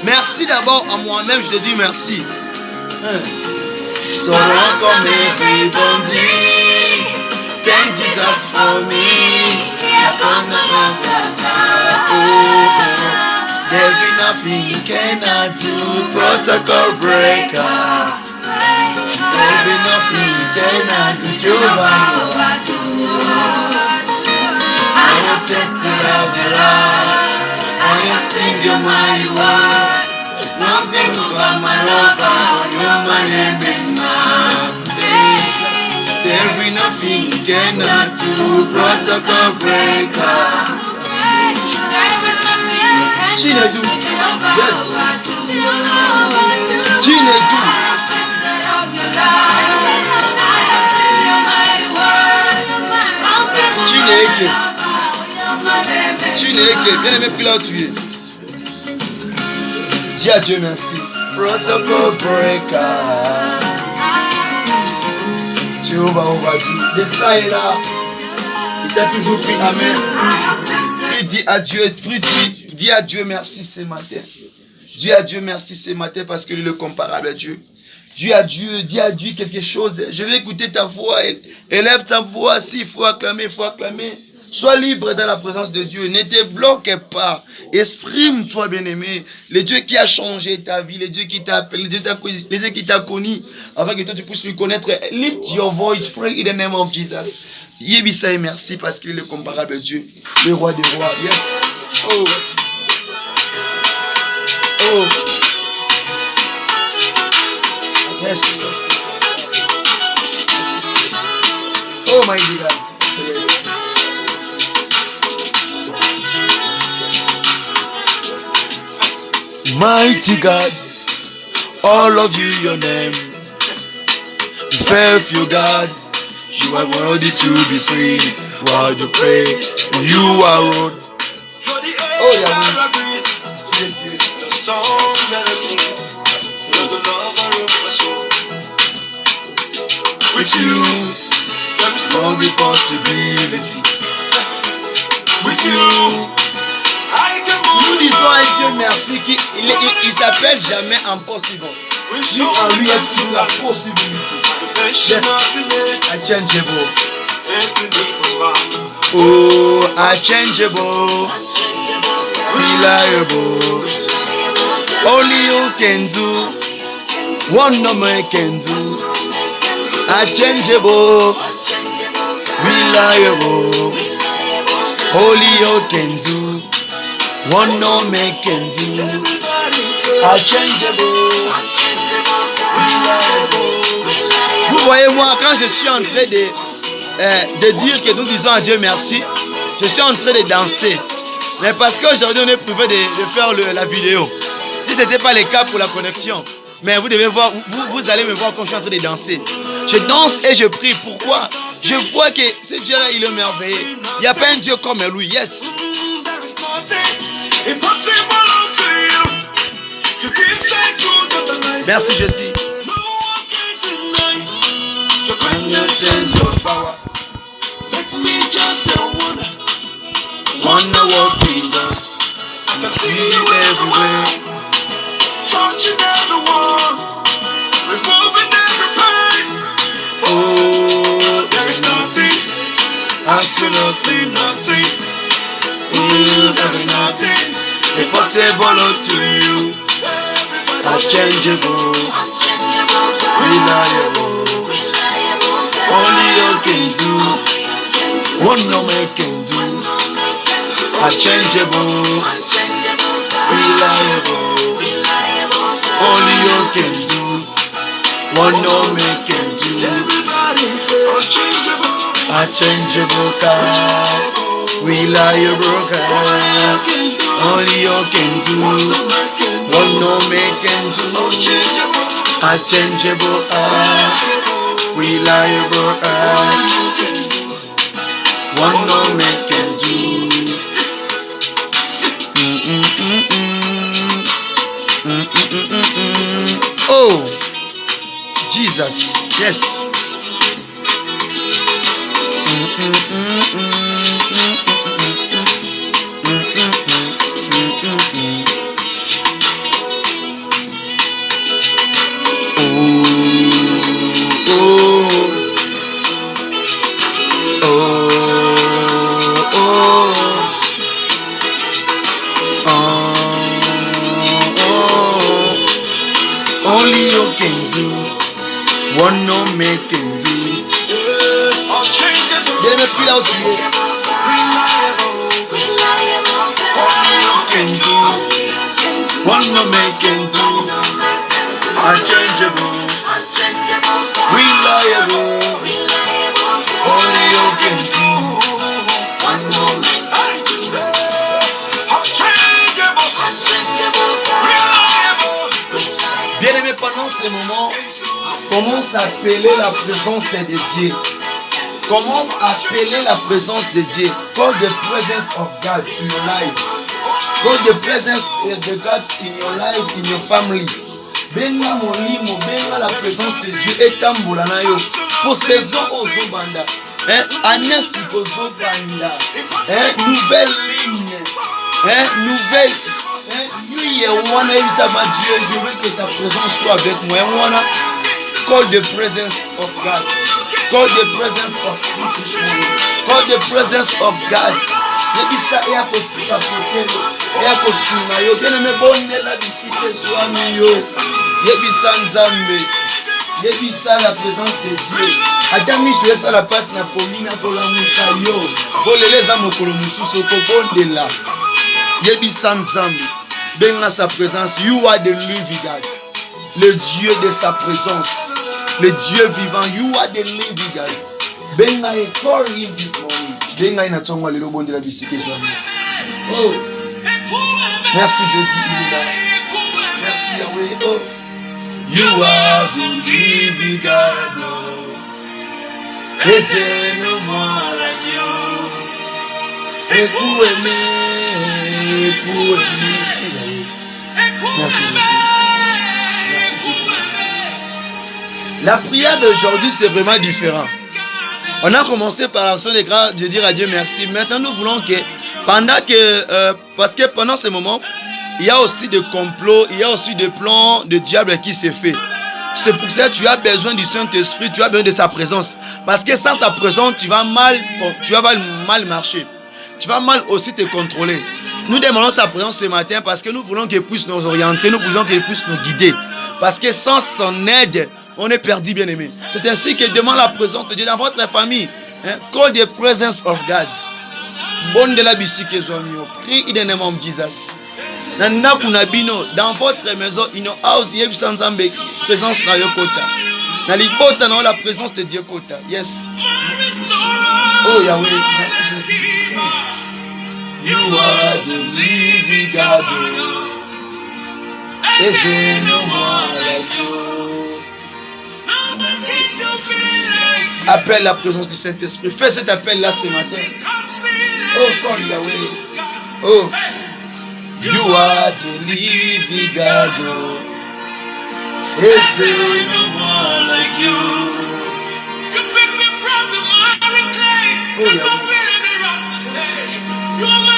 Merci d'abord à moi-même, je te dis merci. So long comme everybody. Thank Jesus for me. There be nothing you cannot do, protocol breaker. There be nothing you cannot do, Jehovah do. I will test it out the light. I will sing your mighty word. There's nothing about my lover, you're my name is mine. There be nothing you cannot do, protocol breaker. Chinedu, yes. Chinedu. Chineke. Chineke, bien aimé, puis là où tu es. Dis à Dieu merci. Protocol breaker. Jéhovah, on va dire. De ça et là, il t'a toujours pris la main. Puis dis à Dieu, dis à Dieu merci ce matin. Dis à Dieu merci ce matin parce qu'il est le comparable à Dieu. Dis à Dieu quelque chose. Je vais écouter ta voix. Élève ta voix. S'il faut acclamer, il faut acclamer. Sois libre dans la présence de Dieu. Ne te bloque pas. Exprime-toi, bien-aimé. Le Dieu qui a changé ta vie, le Dieu qui t'a appelé, le Dieu qui t'a connu, afin que toi tu puisses lui connaître. Lift your voice, pray in the name of Jesus. Yébissa et merci parce qu'il est le comparable à Dieu, le roi des rois. Yes. Oh. Oh. Yes. Oh my God. Yes. Mighty God, all of you, your name. Faithful God, you are worthy to be praised. While you pray, you are Lord. Oh yeah. The song that I sing, you're the lover of my soul. With you, there is no impossibility. With you, nous disons à Dieu merci qu'il s'appelle jamais impossible. Lui en lui est toujours la possibilité. Yes, unchangeable. Oh, unchangeable, reliable. Only you can do. One no man can do. Unchangeable, reliable. Only you can do. One no man can do. Unchangeable, reliable. Vous voyez moi quand je suis en train de dire que nous disons à Dieu merci, je suis en train de danser. Mais parce qu'aujourd'hui on est privé de faire la vidéo. Si ce n'était pas le cas pour la connexion, mais vous devez voir, vous allez me voir quand je suis en train de danser. Je danse et je prie. Pourquoi? Je vois que ce Dieu-là, il est merveilleux. Il n'y a pas un Dieu comme lui. Yes. Merci Jésus. Wonder what we done. I see you everywhere. Touching everyone, removing every pain. Oh, there is nothing, absolutely nothing. There is nothing impossible to you. Unchangeable, reliable. Only you can do what no man can do. Unchangeable, reliable. Only you can do what no man can do. Unchangeable God, reliable God. Only you can do what no man can do. Unchangeable God, reliable God. What no man can do. Oh, Jesus, yes. Only you can do what no man can do. Then I feel out here. Only you can do what no man can do. Unchangeable, reliable. Only you can do what no man can do. Bien-aimé, pendant ces moments, commence à appeler la présence de Dieu. Commence à appeler la présence de Dieu. Call the presence of God to your life. Call the presence of God in your life, in your family. Benga molimo, benga la présence de Dieu et tambola na yo. Pour saison ozo banda. Anesi ozo banda. Nouvelle ligne. Nouvelle. Lui wana ebisama Dieu, je veux que ta présence soit avec moi. Wana, call the presence of God. Call the presence of Christ this morning. Call the presence of God. Yebisa yako sapotelo, yako sunga yo. Bien aimé bonne la visite swami yo. Yebisa nzambe. Yebisa la présence de Dieu. Adami je laisse la passe na pomina pour la musa yo. Boleleza mokolo mususu ko bondela. Yebisa nzambe. Benga sa présence. You are the living God. Le Dieu de sa présence. Le Dieu vivant. You are the living God. Benga e call him this morning. Benga ina tonga lelo bonde la bisike joani. Oh. Merci Jésus. Merci Yahweh. Oh. You are the living God. Laissez-moi l'agneau. Et pour aimer, pour aimer. Merci Jésus. Merci Jésus. La prière d'aujourd'hui c'est vraiment différent. On a commencé par l'action de grâce de dire à Dieu merci. Maintenant nous voulons que parce que pendant ce moment il y a aussi des complots, il y a aussi des plans de diable qui se fait. C'est pour ça que tu as besoin du Saint-Esprit, tu as besoin de sa présence. Parce que sans sa présence, tu vas mal marcher. Tu vas mal aussi te contrôler. Nous demandons sa présence ce matin parce que nous voulons qu'il puisse nous orienter, nous voulons qu'il puisse nous guider. Parce que sans son aide, on est perdu, bien aimé. C'est ainsi que demande la présence de Dieu dans votre famille. Call the presence of God. Bonne de la bisike zoamio. Prie in the name of Jesus. Dans votre maison, in your house, il y a une présence na yokota. Na libota dans la présence de Dieu kota. Yes. Oh Yahweh, merci Jésus. You are the living God. There's no one like you. Appelle la présence du Saint-Esprit. Fais cet appel-là ce matin. Oh, comme Yahweh. Oh. You are the living God. There's no one like you. Oh, Yahweh.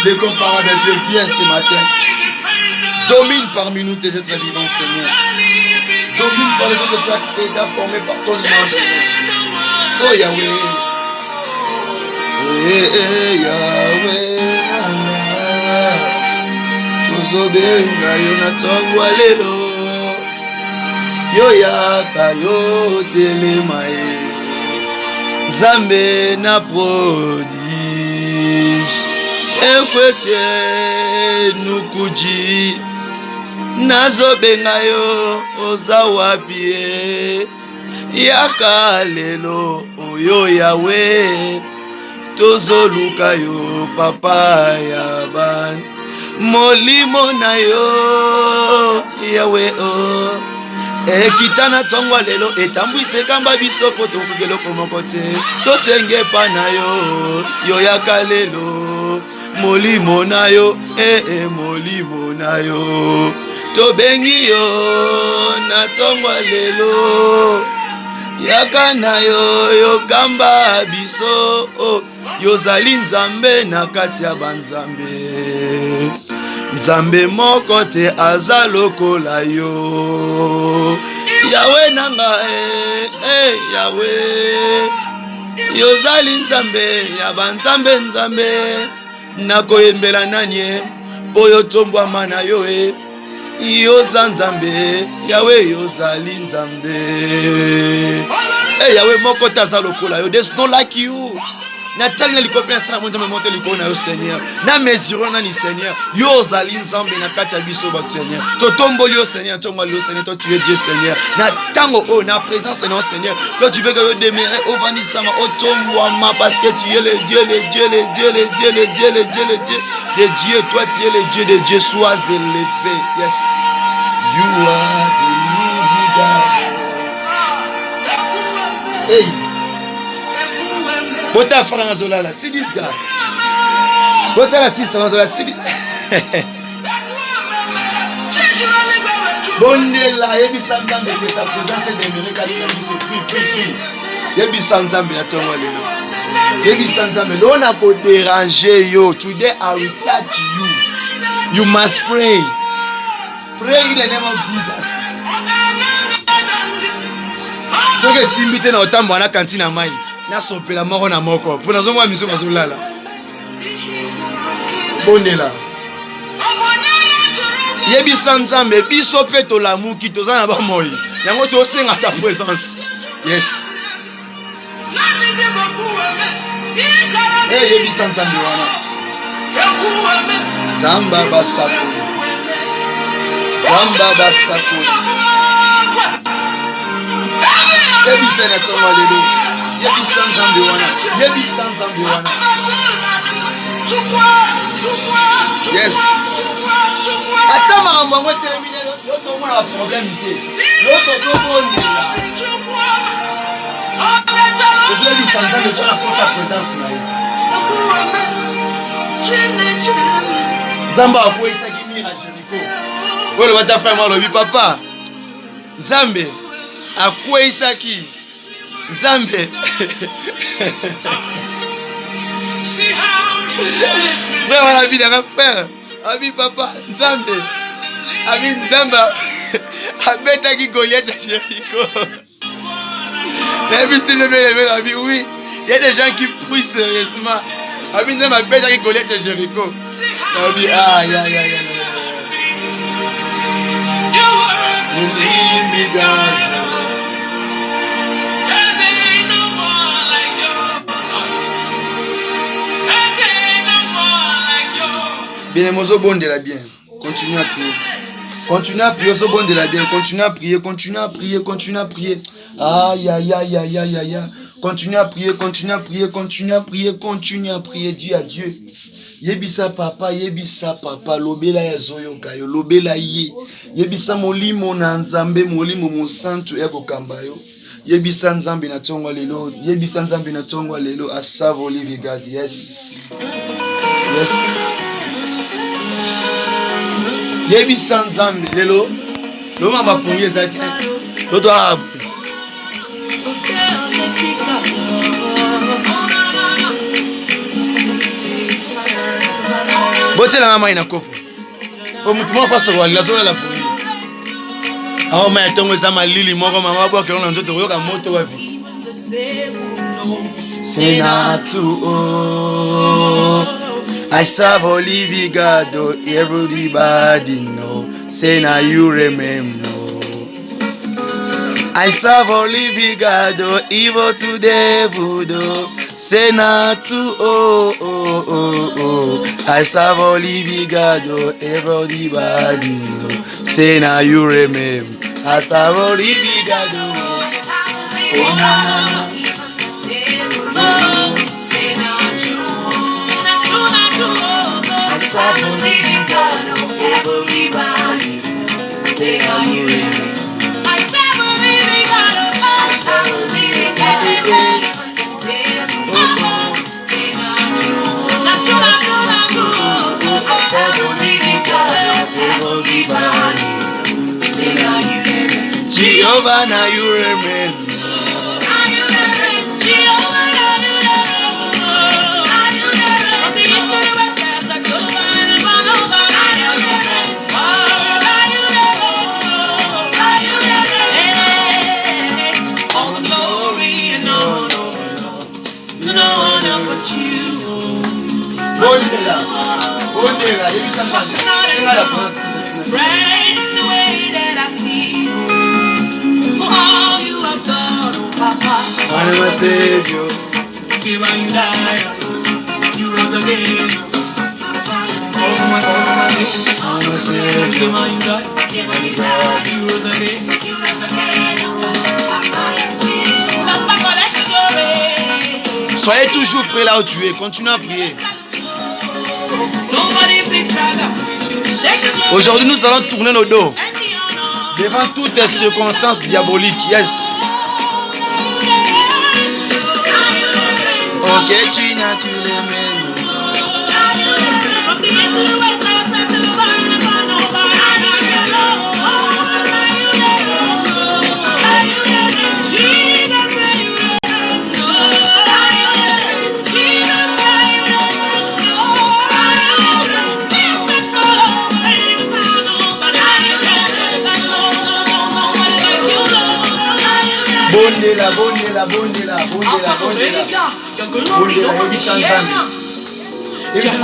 L'incomparable Dieu, viens ce matin. Domine parmi nous tes êtres vivants, Seigneur. Domine par les autres que tu as créés, formés par ton image. Oh Yahweh. Yahweh. Tozobenga yo na tongwa lelo. Yo yaka yo telema e. Nzambe na prodige. Ekwete nukuji. Nazobenga yo oza wapi e. Yaka lelo oyo Yahweh. Tozoluka yo papa ya ban. Molimo na yo Yahweh oh. Ekitana tongwa lelo etambwise kamba biso po tokugelo komoko te. Tosenge pa na yo yo yaka lelo. Molimo na yo molimo na yo. Tobengi yo na tongwa lelo. Yaka na yo yo kamba biso oh. Yozali nzambe na kati ya banzambe. Nzambe moko te aza lokola yo. Yahweh nanga Yahweh. Yozali nzambe ya banzambe nzambe. Nakoyembela nani oyo tombwama na yo yoza nzambe Yahweh yozali nzambe. Yahweh moko te aza lokola yo. There's no like you. Natali na likopena sana monza monte likona yo Seigneur. Na mesure na ni Seigneur. Yo zali nzambe na kati ya biso ba Seigneur. To tomboli yo Seigneur, to ngwali yo Seigneur, to tu es Dieu Seigneur. Na tango oh na présence de notre Seigneur. Toi tu veux que yo demeurer au vanissama au tombwama parce que tu es le Dieu, le Dieu, le Dieu, le Dieu, le Dieu, le Dieu, le Dieu de Dieu. Toi tu es le Dieu de Dieu, sois élevé. Yes. You are the living God. Hey. Bota frère Zola là, c'est this gars. Bota la sister Zola, c'est Bondela yebi sanzambe que sa présence est demeurée quand il a dit ce prie. Yebi sanzambe na tongo lelo. Yebi sanzambe lo na ko déranger yo. Today I will touch you. You must pray. Pray in the name of Jesus. So que simbite na otambo na kantina mai. Na sopela moko na moko pona zo mwa miso bazolala bondela yebisa nzambe biso pe tolamuki toza na ba moi yango tosenga ta présence. Yes. Yebisa nzambe wana zamba basako yebisa na tsoma lelo. Yebisa nzambe wana. Yes. Ata makambo yango etelemine yo tomona baproblème te. Yo tozobondela. Tozobisa nzambe to na force ya présence na ye. Nzambe akweyisaki mire ya Jéricho. Oyo bata frère mwa lobi papa. Nzambe akweyisaki Nzambe. Frère wala bi na frère. Abi papa Nzambe. Abi Nzambe. Abetaki Goliath à Jéricho. Mais si le mec abi oui, il y a des gens qui prient sérieusement. Abi Nzambe abetaki Goliath à Jéricho. Abi aïe. Bien, mozo bondela bien. Continue à prier. Continue à prier, ce bon de la bien. Continue à prier, continue à prier, continue à prier. Aïe, aïe, aïe, aïe, aïe, aïe. Continue à prier, continue à prier, continue à prier, continue à prier. Dis à Dieu. Yebisa papa, lobela ya zoyo kayo, lobela ye. Yebisa molimo na nzambe, molimo mosantu ya kokamba yo. Yebisa nzambe na tongwa lelo, yebisa nzambe na tongwa lelo, asavo live God, yes. Yes. Yebisa nzambe lelo, lo mama punye zaki, lo to arabu. Bote la mama inakopo. Po mutu mo fa so wali la so la punye. Aho ma tongo za malili moko mama bo kelona nzoto yoka moto wapi. Say not to oh, I serve Olivi God, everybody know. Say now you remember. I serve Olivi God, evil to devil. Say not to oh, I serve Olivi God, everybody know. Say now you remember. I serve Olivi God. Oh na. I serve Olivi God, everybody. Say now you remember. I serve Olivi God, everybody. Jehovah, now you remember. All glory and honor to no one but you. Praise the way that I feel for all you have done, oh Papa. I'm a Savior. Give on you died, you rose again. I'm a Savior. Give on you died, you rose again. Papa, let me glory. Soyez toujours prêts là où tu es, continue à prier. Aujourd'hui, nous allons tourner nos dos devant toutes les circonstances diaboliques. Yes. Ok, tu n'as tu les mêmes. Bondela,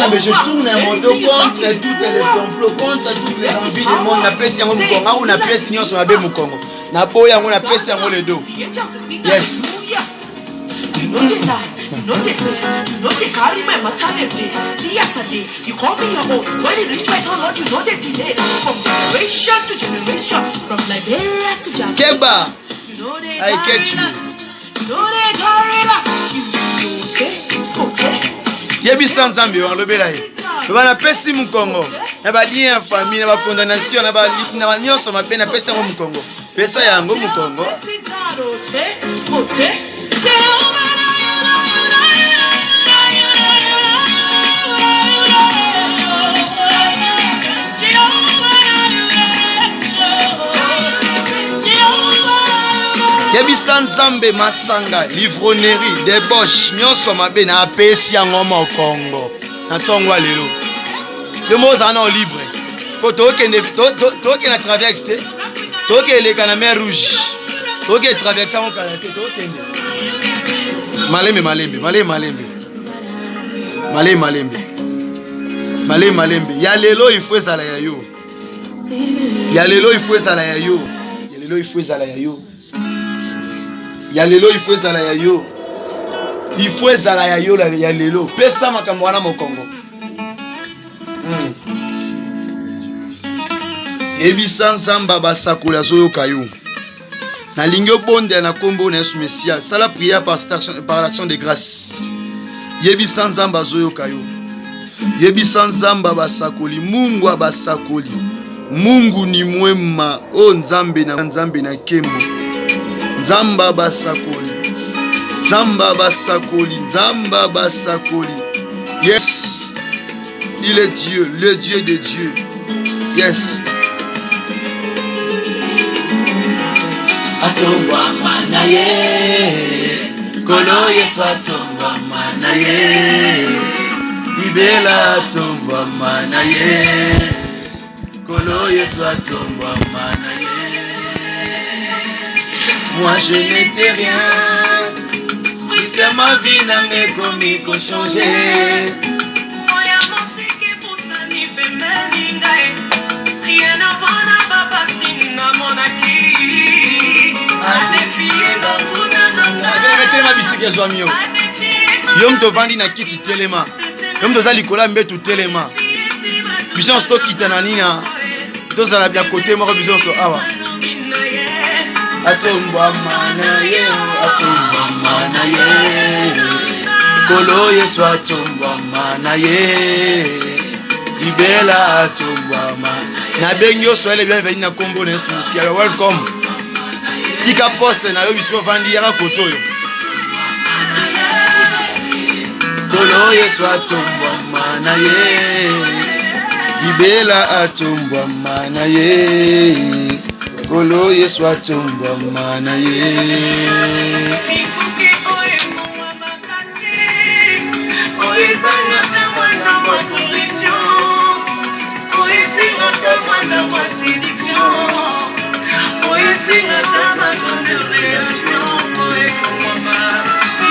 mais je tourne mon dos contre toutes les complots, contre toutes les envies du monde. Na pesi yango mukongo, ou na pesi nyonso mabe mukongo. Na boya yango na pesi yango le dos. Yes. You know they lie, you know they play, you know they carry my maternity. See yesterday, you call me your own. When it reach my turn, Lord, you know they delay. From generation to generation, from Liberia to Jamaica. Keba, you know they I get you. You know they carry us. Okay. Yebisa nzambe walobela ye. Bana pesi mukongo. Na ba lien famille, na ba condamnation, na ba nyonso mabe na pesa ngo mukongo. Pesa yango mukongo. Yebisa nzambe masanga, livronnerie, débauche, nyonso mabe na apesi yango mokongo. Na tongwa lelo. De moza na libre. Po toke na traverse, toke eleka na mer rouge. Toke traverse mon kalaté, toke nde. Malembe. Ya lelo il faut ezala ya yo. Ya lelo il faut ezala ya yo. Il faut ezala ya yo ya lelo. Pesa makambo wana mokongo. Ebisa nzamba basakoli azoyoka yo. Na lingo bonde na kombo na Yesu Messia. Sala prière par l'action de grâce. Yebisa nzamba azoyoka yo. Yebisa nzamba basakoli. Mungu abasakoli. Mungu ni mwema. O nzambe na kembo. Nzamba basakoli. Nzamba basakoli. Nzamba basakoli. Yes. Il est Dieu. Le Dieu de Dieu. Yes. Atongwa manaye, kolo Yesu atongwa manaye, Libela atongwa manaye, kolo Yesu atongwa manaye. Moi je n'étais rien, Christ ma vie n'a me commis qu'au changer. moya mosike pusani pembeni ngai, rien avant na baba sina monaki. Telema bisike zwami yo. Yo mto vandi na kiti telema. Yo mto za likola mbetu telema. Biso sto kitana nina. Toza la bia côté moko biso so awa. Atombwa mana ye, atombwa mana ye. Kolo Yesu atombwa mana ye. Libela atombwa mana. Na bengi yo soyez les bienvenus na kombo na Yesu Messia. Welcome. Tika poste na yo biso vandi yaka koto yo. Kolo Yesu atombwa mana ye. Libela atombwa mana ye. Kolo Yesu atombwa mana ye.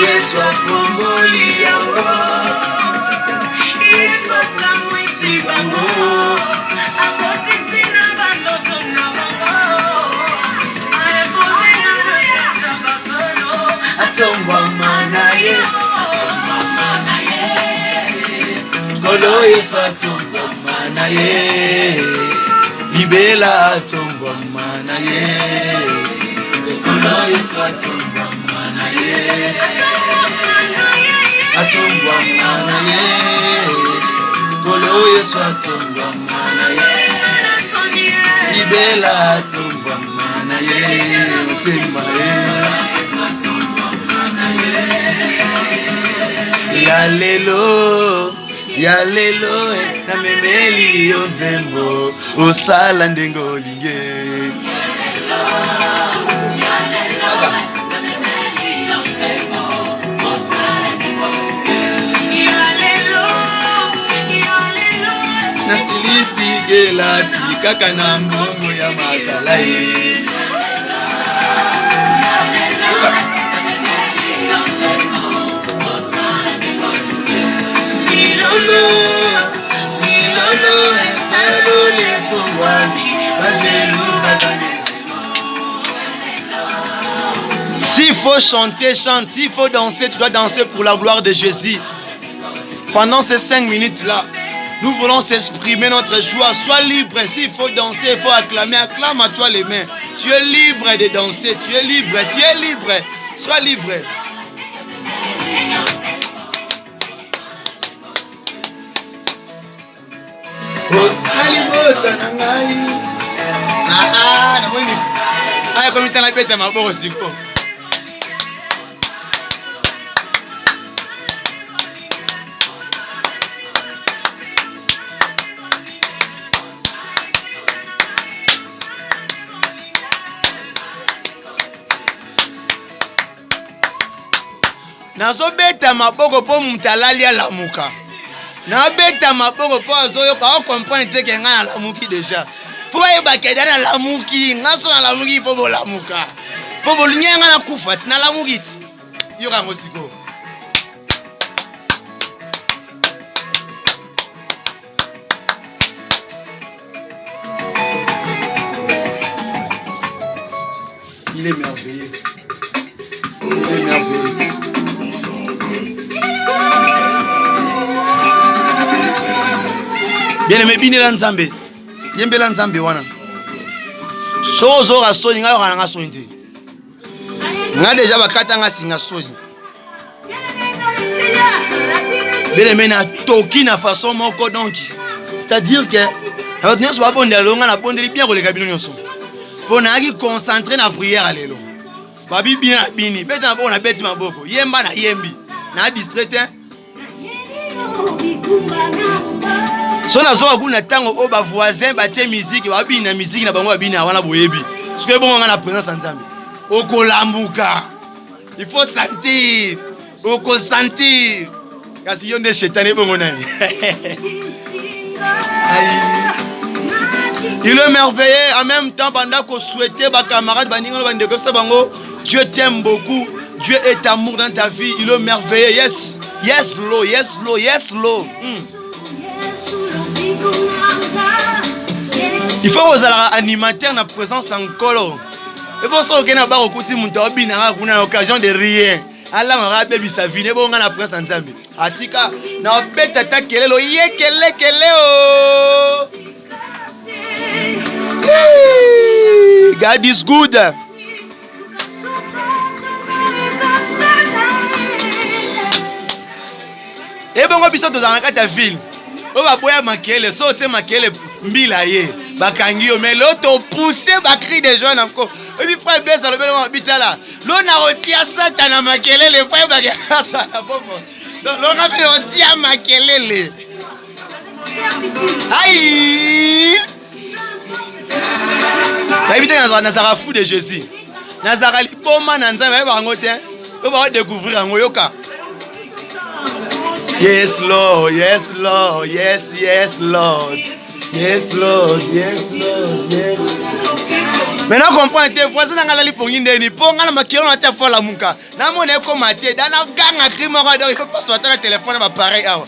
Yesu afungoli yango, Yesu akamwisi bango, akotitina bandoto na bango, ayakozinga na bakolo, atombwa mana ye, kolo Yesu atombwa mana ye, libela atombwa mana ye, kolo Yesu atombwa mana ye. Atombwa mana ye, kolo Yesu atombwa mana ye, libela atombwa mana ye, otema ye. Ya lelo, na memeli yo nzembo, osala ndenge olinge. Nasilisi gelasi kaka na mbongo ya makala ye. Silolo, etalo le pouvoirs, s'il faut chanter, chante. S'il faut danser, tu dois danser pour la gloire de Jésus. Pendant ces 5 minutes-là, nous voulons s'exprimer notre joie. Sois libre. S'il faut danser, il faut acclamer. Acclame à toi les mains. Tu es libre de danser. Tu es libre. Tu es libre. Sois libre. Nazobeta maboko po mutalali alamuka. Nabeta maboko po azoyoka o comprendre te ke nga alamuki déjà. Po yeba ke dana alamuki, ngaso na alamuki po bolamuka. Po bolunyenga na kufa tina alamuki ti. Yoka ngosiko. Il est merveilleux. Il est merveilleux. Bien aimé, binela nzambe. Yembela nzambe wana. Sozo la soni nga yora nga soni. Nga déjà bakata nga singa soni. Bele mena toki na façon moko donc. C'est-à-dire que notre nyonso ba bonde longa na bonde bien ko le kabino nyonso. Pour na ki concentrer na prière à lelo. Ba bibi na bini, beta na beti maboko. Yemba na yembi. Na distrait hein. So na zo kuna tango o ba voisin ba tie musique ba bini na musique na bango ba bini wana boyebi. Ce que bon nga na présence nzambe. Oko lambuka. Il faut sentir. Oko sentir. Kasi yonde shetani bongo nani. Il est merveilleux en même temps pendant qu'on souhaitait ba camarades baninga ba ndeko sa bango. Dieu t'aime beaucoup. Dieu est amour dans ta vie. Il est merveilleux. Yes. Yes, Lord. Yes, Lord. Yes, Lord. Il faut aux animateurs na présence en colo. Et pour ça que na ba okuti muntu obina kuna l'occasion de rien. Allah m'a baby sa vie ne bonga na présence nzambe. Atika na beta ta kelelo yekele o. God is good. Et bongo biso tozanga kati ya ville. O ba boya makele, so te makele mbila ye. Bakangi yo mais l'autre poussé ba cri de joie encore. Et puis frère Blaise a le bel hôpital. L'on a retiré Satan makele le frère ba ça la bombe. Donc l'on a fait retiré makele. Aïe. Ba ibita Nazara fou de Jésus. Nazara liboma na nzambe ba ngote. O ba découvrir ngo yoka. Yes, Lord. Yes, Lord. Yes, yes, Lord. Yes, Lord. Yes, Lord. Yes. Maintenant, comprends, tes voisins n'ont pas li ndeni. Ponga na makiro na tia fola muka. Na mone ko maté. Dana ganga crime ko il faut pas sortir le téléphone na pareil awa.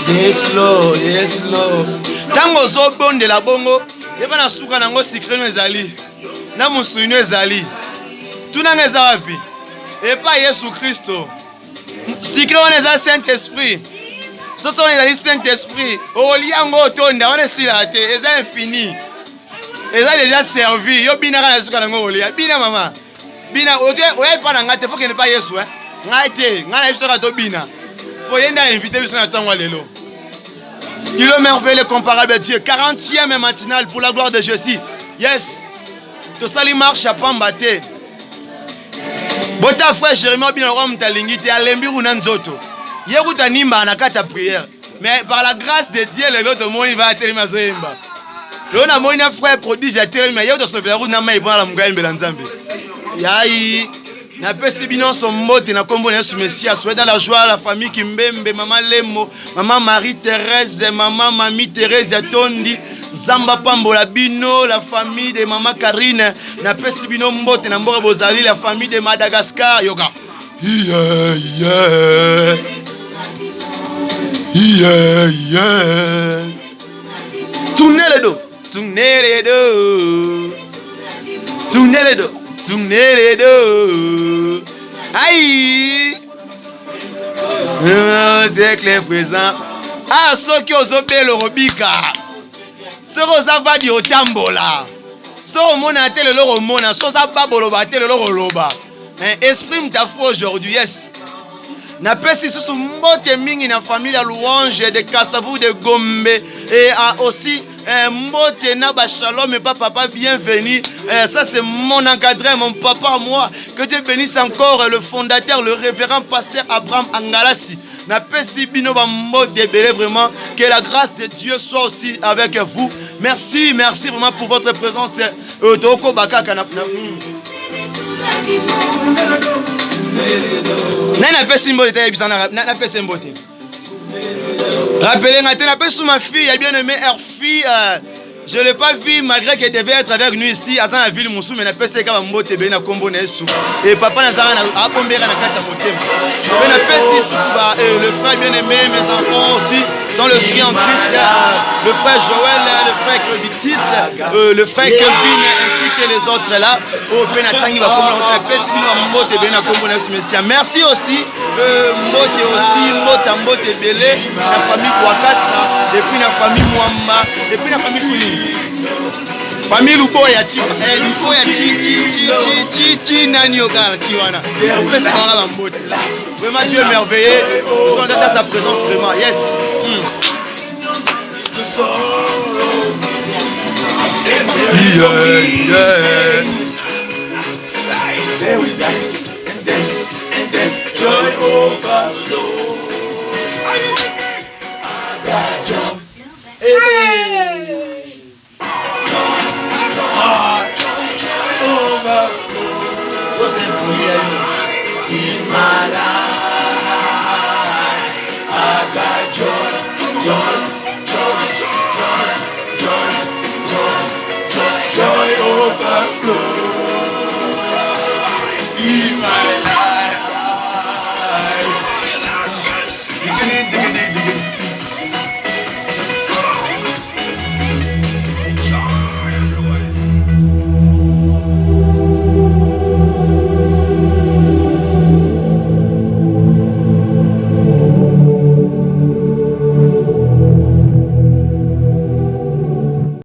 Yes, Lord. Yes, Lord. Tango zo bonde la bongo. Eba na suka nango secret no ezali. Na musuino ezali. Tuna ngeza wapi? Et pas Jésus-Christ. Si on est dans Saint-Esprit, ce sont les Saint-Esprit. Au liango tonda, on est si la terre, c'est infini. Et ça déjà servi. Yo bina kana suka nango olia. Bina mama. Bina oke, oye pa na ngate faut que ne pas Yesu hein. Ngate, ngana biso ka to bina. Pour yenda inviter biso na tango lelo. Il est merveilleux comparable à Dieu. 40e matinale pour la gloire de Jésus. Yes. To sali marche à pambate. Bota frère Jérémie bien roi mtalingi te alembi kuna nzoto. Yekuta nimba na kati ya prière. Mais par la grâce de Dieu le l'autre monde va atteindre zoemba. Lona mona frère prodige a tellement mais yoto sauver route na mai bana munga mbela nzambe. Yai na pesi bino son mbote na kombo na Yesu Messia soit dans la joie la famille Kimbembe maman Lemo, maman Marie Thérèse, maman Mami Thérèse Tondi. Zamba Pambola Bino, la famille de Maman Karine, na pesi bino mbote na mboka bozali, la famille de Madagascar, yoga. Yeah, yeah. Yeah, yeah. Tournez les dos, tournez les dos. Tournez les dos, tournez les dos. Aïe. C'est que les présents. Ah, ceux qui osent bien le robika. Soza vadi otambola. So mona tele loro mona, soza babolo ba tele loro loba. Exprime ta foi aujourd'hui, yes. Na pesi susu mbote mingi na famille ya louange de Kasavu de Gombe et aussi mbote na ba shalom et papa bienvenue. Ça c'est mon encadré, mon papa moi. Que Dieu bénisse encore le fondateur, le révérend pasteur Abraham Angalasi. Na pesi bino ba mbote belé vraiment que la grâce de Dieu soit aussi avec vous. Merci, merci vraiment pour votre présence. Toko bakaka na Nana pesi mbote ta bisana na pesi mbote. Rappelez maintenant pesi ma fille, a bien aimé her fille. Je l'ai pas vu malgré qu'elle devait être avec nous ici à la ville Moussou mais na pesi ka mbote be na kombo na Yesu. Et papa na zara na abombera na kati ya motema. Mais na pesi susu ba le frère bien aimé, mes enfants aussi dans le Seigneur en Christ, le frère Joël, le frère Crébitis, le frère Kevin ainsi que les autres là. Au Benatangi va comme on pesi bino mbote be na kombo na Yesu Messia. Merci aussi mbote aussi mbote belé la famille Wakasa. et puis la famille Mwamba, et puis la famille Souni. Famille Lubo ya Chiwa, Lubo ya Chi Nani Ogana Chiwana. On peut se rendre à la mode. Vraiment Dieu est merveilleux. Nous sommes dans sa présence vraiment. Yes. Yeah. There we dance and dance and dance. Joy overflow. I got joy. Hey. Overflow. What's that for in my life? I got joy. Joy